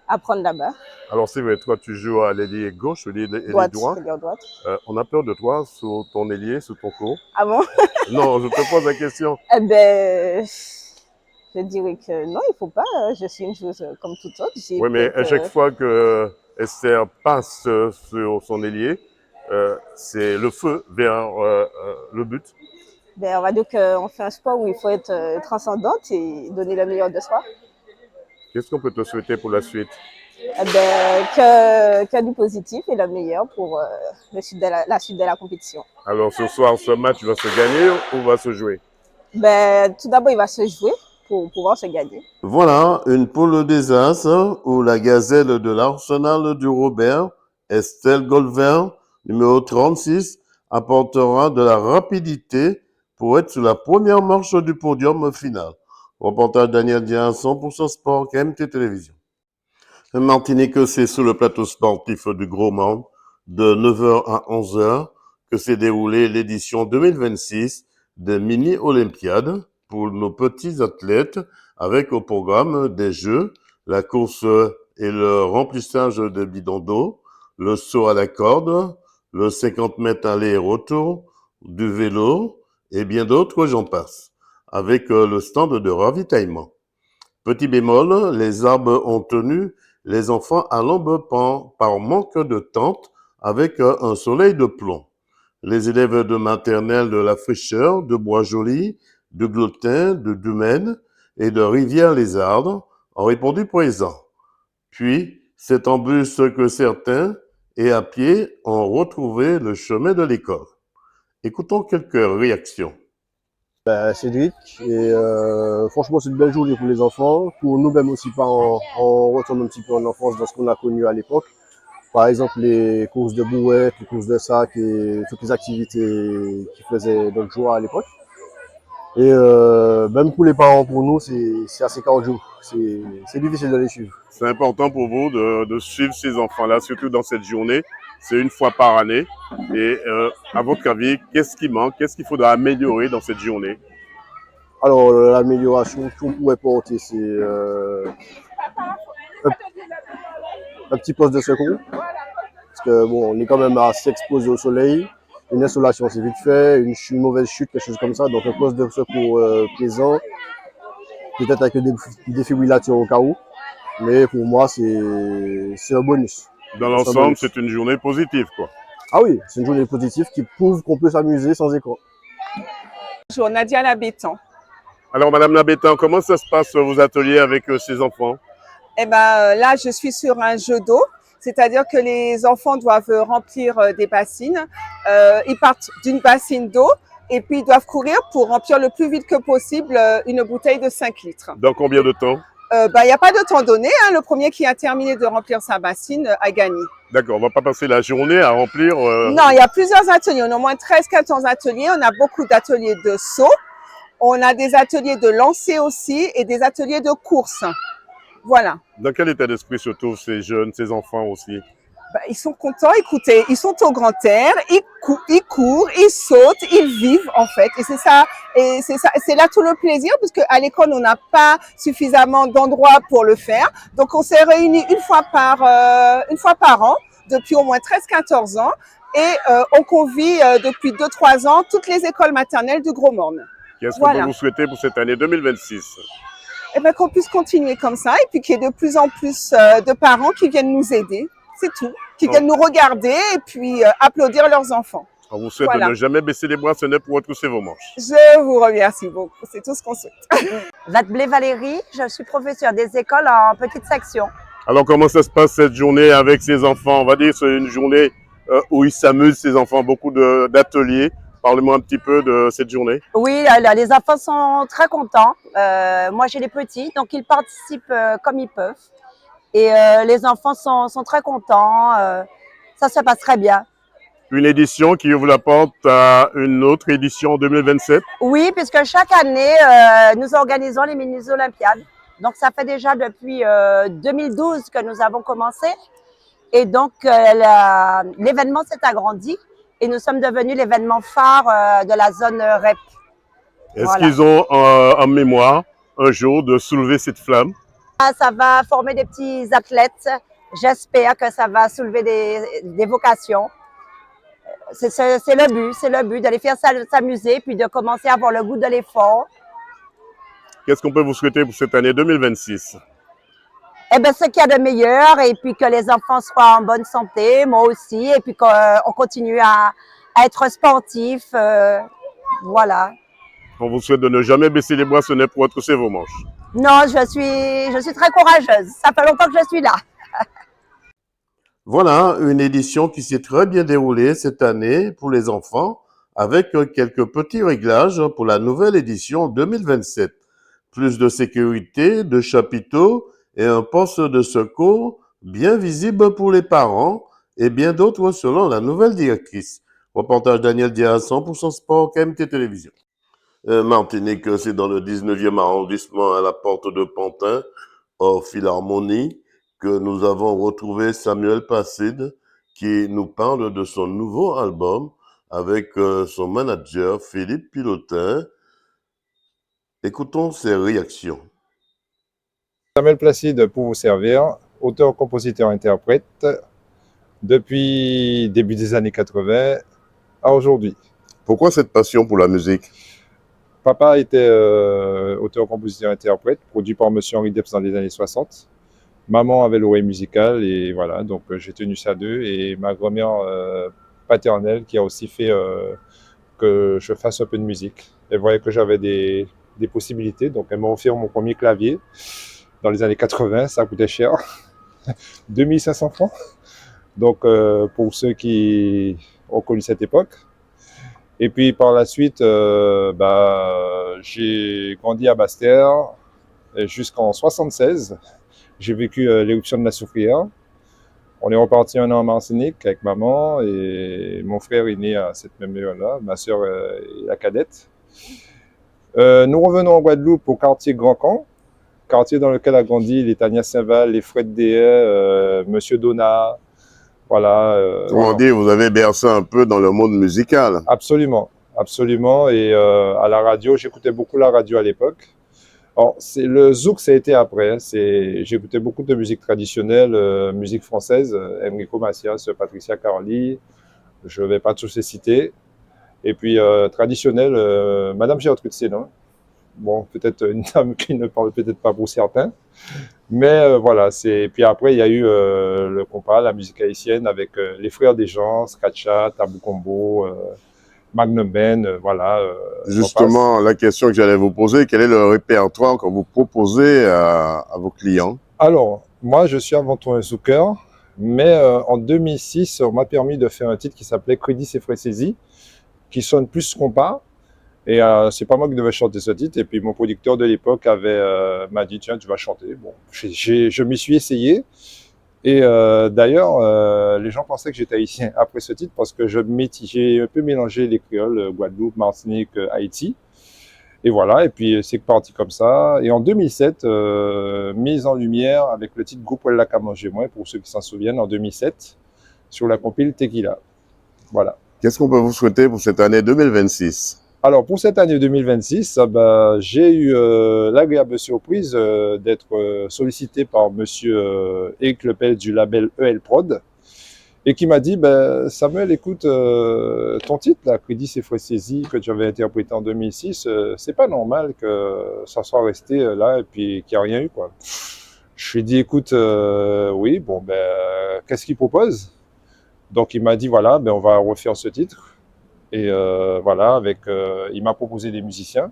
apprendre là-bas. Alors c'est vrai, toi tu joues à l'ailier gauche, l'ailier droit. Droite. On a peur de toi sur ton ailier, sur ton cours. Ah bon? Non, je te pose la question. Je dirais que non, il ne faut pas. Je suis une joueuse comme toute autre. Oui, mais à chaque fois que Esther passe sur son ailier, c'est le feu vers le but. On va dire qu'on fait un sport où il faut être transcendante et donner le meilleur de soi. Qu'est-ce qu'on peut te souhaiter pour la suite? Que du positif et le meilleur pour la suite de la compétition. Alors ce soir, ce match va se gagner ou va se jouer? Tout d'abord, il va se jouer pour pouvoir se gagner. Voilà, une poule des As ou la gazelle de l'Arsenal du Robert, Estelle Golver, numéro 36, apportera de la rapidité pour être sur la première marche du podium final. Reportage Daniel Diaz, 100% Sport, KMT Télévision. Martinique, c'est sur le plateau sportif du Gros Monde, de 9h à 11h, que s'est déroulée l'édition 2026 de Mini Olympiade pour nos petits athlètes, avec au programme des jeux, la course et le remplissage de bidons d'eau, le saut à la corde, le 50 mètres aller et retour, du vélo et bien d'autres, j'en passe, avec le stand de ravitaillement. Petit bémol, les arbres ont tenu les enfants à l'ombre par manque de tente avec un soleil de plomb. Les élèves de maternelle de La Fraîcheur, de Bois-Joli, de Glotin, de Dumaine et de Rivière-les-Ardes ont répondu présent. Puis, c'est en bus que certains, et à pied, ont retrouvé le chemin de l'école. Écoutons quelques réactions. Cédric, et franchement c'est une belle journée pour les enfants, pour nous-mêmes aussi parents, on retourne un petit peu en enfance dans ce qu'on a connu à l'époque. Par exemple les courses de brouettes, les courses de sac et toutes les activités qui faisaient notre joie à l'époque. Et même pour les parents, pour nous, c'est assez cardio, c'est difficile de les suivre. C'est important pour vous de suivre ces enfants-là, surtout dans cette journée. C'est une fois par année. Et à votre avis, qu'est-ce qui manque? Qu'est-ce qu'il faudra améliorer dans cette journée? Alors, l'amélioration qu'on pourrait porter, c'est un petit poste de secours. Parce que bon, on est quand même assez exposé au soleil. Une insolation, c'est vite fait. Une mauvaise chute, quelque chose comme ça. Donc, un poste de secours plaisant. Peut-être avec des défibrillateurs au cas où. Mais pour moi, c'est un bonus. Dans l'ensemble, c'est une journée positive, quoi. Ah oui, c'est une journée positive qui prouve qu'on peut s'amuser sans écran. Bonjour, Nadia Labétan. Alors, Madame Labétan, comment ça se passe vos ateliers avec ces enfants? Eh ben, là, je suis sur un jeu d'eau, c'est-à-dire que les enfants doivent remplir des bassines. Ils partent d'une bassine d'eau et puis ils doivent courir pour remplir le plus vite que possible une bouteille de 5 litres. Dans combien de temps? Il n'y a pas de temps donné, hein. Le premier qui a terminé de remplir sa bassine a gagné. D'accord, on va pas passer la journée à remplir... Non, il y a plusieurs ateliers. On a au moins 13-14 ateliers. On a beaucoup d'ateliers de saut. On a des ateliers de lancer aussi et des ateliers de course. Voilà. Dans quel état d'esprit se trouvent ces jeunes, ces enfants aussi? Ils sont contents, écoutez, ils sont au grand air, ils courent, ils sautent, ils vivent en fait. Et c'est ça, c'est là tout le plaisir, parce qu'à l'école, on n'a pas suffisamment d'endroits pour le faire. Donc on s'est réunis une fois par an, depuis au moins 13-14 ans. Et on convie depuis 2-3 ans toutes les écoles maternelles du Gros Morne. Qu'est-ce qu'on peut vous souhaiter pour cette année 2026? Eh ben, qu'on puisse continuer comme ça et puis qu'il y ait de plus en plus de parents qui viennent nous aider. C'est tout. Qui viennent nous regarder et puis applaudir leurs enfants. On vous souhaite de ne jamais baisser les bras, ce n'est pour retrousser vos manches. Je vous remercie beaucoup. C'est tout ce qu'on souhaite. Vatblé Valérie, je suis professeure des écoles en petite section. Alors, comment ça se passe cette journée avec ces enfants? On va dire que c'est une journée où ils s'amusent, ces enfants, beaucoup d'ateliers. Parlez-moi un petit peu de cette journée. Oui, les enfants sont très contents. Moi, j'ai les petits, donc ils participent comme ils peuvent. Et les enfants sont très contents. Ça se passe très bien. Une édition qui ouvre la porte à une autre édition en 2027? Oui, puisque chaque année, nous organisons les mini-olympiades. Donc, ça fait déjà depuis 2012 que nous avons commencé. Et donc, l'événement s'est agrandi et nous sommes devenus l'événement phare de la zone REP. Est-ce qu'ils ont en mémoire un jour de soulever cette flamme? Ça va former des petits athlètes. J'espère que ça va soulever des vocations. C'est le but de les faire s'amuser puis de commencer à avoir le goût de l'effort. Qu'est-ce qu'on peut vous souhaiter pour cette année 2026? Eh bien, ce qu'il y a de meilleur et puis que les enfants soient en bonne santé, moi aussi, et puis qu'on continue à être sportifs. Voilà. On vous souhaite de ne jamais baisser les bras, ce n'est pour retrousser vos manches. Non, je suis très courageuse. Ça fait longtemps que je suis là. Voilà une édition qui s'est très bien déroulée cette année pour les enfants, avec quelques petits réglages pour la nouvelle édition 2027. plus de sécurité, de chapiteaux et un poste de secours bien visible pour les parents et bien d'autres selon la nouvelle directrice. Reportage Daniel Diaz, 100% Sport, KMT Télévision. Martinique, c'est dans le 19e arrondissement à la porte de Pantin, hors Philharmonie, que nous avons retrouvé Samuel Placide qui nous parle de son nouveau album avec son manager Philippe Pilotin. Écoutons ses réactions. Samuel Placide pour vous servir, auteur, compositeur, interprète, depuis début des années 80 à aujourd'hui. Pourquoi cette passion pour la musique? Papa était auteur, compositeur, interprète, produit par Monsieur Henri Debs dans les années 60. Maman avait l'oreille musicale et voilà, donc j'ai tenu ça d'eux. Et ma grand-mère paternelle qui a aussi fait que je fasse un peu de musique. Elle voyait que j'avais des possibilités, donc elle m'a offert mon premier clavier dans les années 80, ça coûtait cher, 2500 francs. Donc pour ceux qui ont connu cette époque. Et puis par la suite, j'ai grandi à Basse-Terre jusqu'en 76. J'ai vécu l'éruption de la Soufrière. On est reparti un an en Martinique avec maman et mon frère est né à cette même heure-là. Ma sœur est la cadette. Nous revenons en Guadeloupe au quartier Grand Camp, quartier dans lequel a grandi les Tania Saint-Val, les Fred Déhay, Monsieur Donat. Voilà. Comment dire, vous avez bercé un peu dans le monde musical. Absolument, absolument. Et à la radio, j'écoutais beaucoup la radio à l'époque. Alors, le zouk, ça a été après. Hein. J'écoutais beaucoup de musique traditionnelle, musique française, Enrico Macias, Patricia Carly, je ne vais pas tous les citer. Et puis, traditionnelle, Madame Gertrude Sénan. Bon, peut-être une dame qui ne parle peut-être pas pour certains. Mais voilà, puis après, il y a eu le compas, la musique haïtienne avec les Frères des gens, Scratcha, Tabou Combo, Magnum Ben, voilà. Justement, la question que j'allais vous poser, quel est le répertoire que vous proposez à vos clients? Alors, moi, je suis avant tout un zouker, mais en 2006, on m'a permis de faire un titre qui s'appelait Crédit et Frais Saisis, qui sonne plus compas. Et c'est pas moi qui devais chanter ce titre. Et puis mon producteur de l'époque m'a dit tiens, tu vas chanter. Bon, je m'y suis essayé. Et d'ailleurs, les gens pensaient que j'étais haïtien après ce titre parce que j'ai un peu mélangé les créoles, Guadeloupe, Martinique, Haïti. Et voilà, et puis c'est parti comme ça. Et en 2007, mise en lumière avec le titre Groupe La Kamangé Moins, pour ceux qui s'en souviennent, en 2007, sur la compile Tequila. Voilà. Qu'est-ce qu'on peut vous souhaiter pour cette année 2026? Alors, pour cette année 2026, j'ai eu l'agréable surprise d'être sollicité par monsieur Eric Lepel du label EL Prod et qui m'a dit Samuel, écoute, ton titre, là, Crédit et Frais Saisis, que tu avais interprété en 2006, c'est pas normal que ça soit resté là et puis qu'il n'y a rien eu, quoi. Je lui ai dit écoute, oui, bon, qu'est-ce qu'il propose? Donc, il m'a dit voilà, on va refaire ce titre. Et voilà, il m'a proposé des musiciens.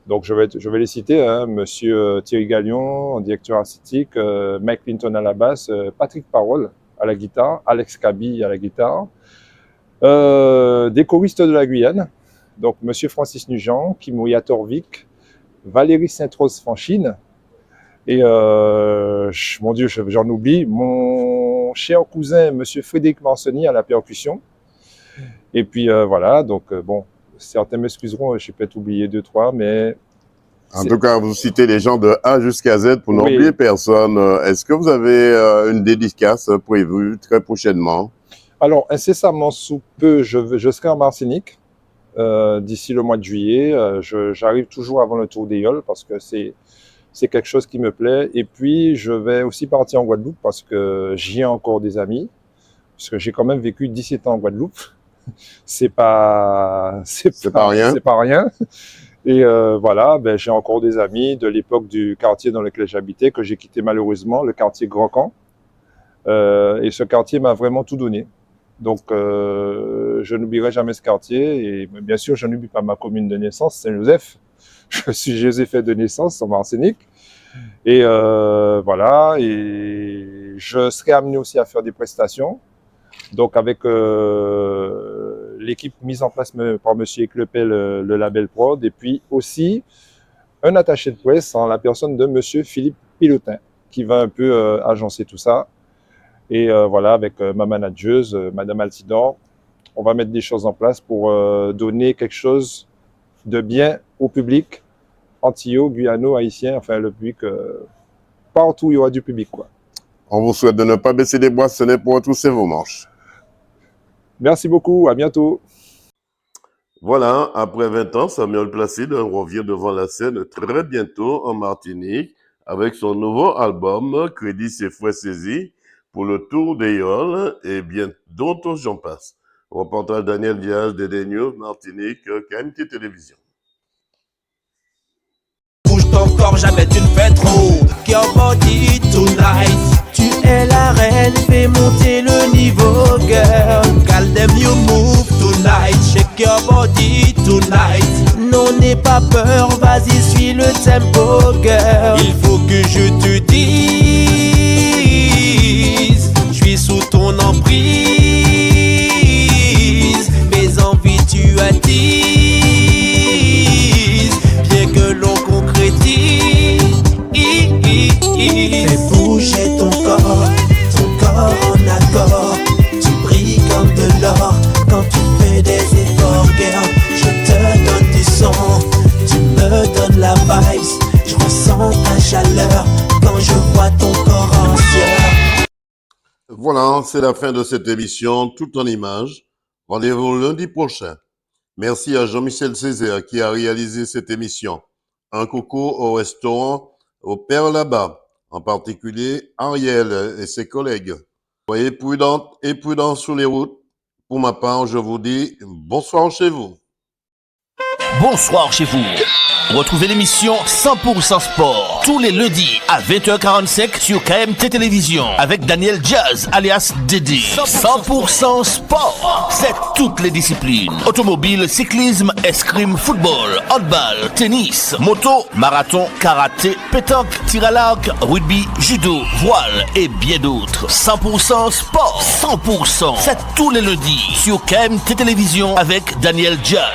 Donc je vais les citer, hein, monsieur Thierry Galion, directeur artistique, Mike Clinton à la basse, Patrick Parole à la guitare, Alex Kaby à la guitare, des choristes de la Guyane, donc monsieur Francis Nugent, Kimouya Torvik, Valérie Sainte-Rose Fanchine, et mon Dieu, j'en oublie, mon cher cousin, monsieur Frédéric Marsoni à la percussion. Et puis voilà, donc bon, certains m'excuseront, j'ai peut-être oublié 2-3, mais... En tout cas, vous citez les gens de A jusqu'à Z pour n'oublier personne. Est-ce que vous avez une dédicace prévue très prochainement? Alors, incessamment sous peu, je serai en Martinique d'ici le mois de juillet. J'arrive toujours avant le Tour des Yoles parce que c'est quelque chose qui me plaît. Et puis, je vais aussi partir en Guadeloupe parce que j'y ai encore des amis, parce que j'ai quand même vécu 17 ans en Guadeloupe. C'est pas rien. Et voilà, j'ai encore des amis de l'époque du quartier dans lequel j'habitais, que j'ai quitté malheureusement, le quartier Grand Camp. Et ce quartier m'a vraiment tout donné. Donc, je n'oublierai jamais ce quartier. Et bien sûr, je n'oublie pas ma commune de naissance, Saint-Joseph. Je suis Joséphat de naissance en Martinique. Et voilà, et je serai amené aussi à faire des prestations. Donc avec l'équipe mise en place par monsieur Eclepel, le label Prod, et puis aussi un attaché de presse en la personne de monsieur Philippe Pilotin, qui va un peu agencer tout ça. Et voilà, avec ma manageuse, madame Altidor, on va mettre des choses en place pour donner quelque chose de bien au public antillais, guyano, haïtien, enfin le public, partout il y aura du public, quoi. On vous souhaite de ne pas baisser les bras, ce n'est pour retrousser vos manches. Merci beaucoup, à bientôt. Voilà, après 20 ans, Samuel Placide revient devant la scène très bientôt en Martinique avec son nouveau album Crédit ses frais saisis pour le Tour des Yoles et bien d'autres j'en passe. Reportage Daniel Diaz, DD News, Martinique, KMT Télévision. Bouge ton corps, jamais tu ne fais trop. Your body tonight. Tu es la reine, fais monter le niveau, girl. Call them you move tonight. Shake your body tonight. Non, n'aie pas peur, vas-y, suis le tempo, girl. Il faut que je te dise, je suis sous ton emprise. Mes envies, tu attises. Bien que l'on concrétise. Fais bouger ton corps en accord. Tu brilles comme de l'or quand tu fais des efforts, girl. Je te donne du son, tu me donnes la vibes. Je ressens ta chaleur quand je vois ton corps en sueur. Voilà, c'est la fin de cette émission, tout en images. Rendez-vous lundi prochain. Merci à Jean-Michel Césaire qui a réalisé cette émission. Un coucou au restaurant au Père là-bas, en particulier Ariel et ses collègues. Soyez prudentes et prudents sur les routes. Pour ma part, je vous dis bonsoir chez vous. Bonsoir chez vous. Retrouvez l'émission 100% Sport tous les lundis à 20h45 sur KMT Télévision avec Daniel Jazz alias Dédé. 100% Sport, c'est toutes les disciplines. Automobile, cyclisme, escrime, football, handball, tennis, moto, marathon, karaté, pétanque, tir à l'arc, rugby, judo, voile et bien d'autres. 100% Sport, 100%, c'est tous les lundis sur KMT Télévision avec Daniel Jazz.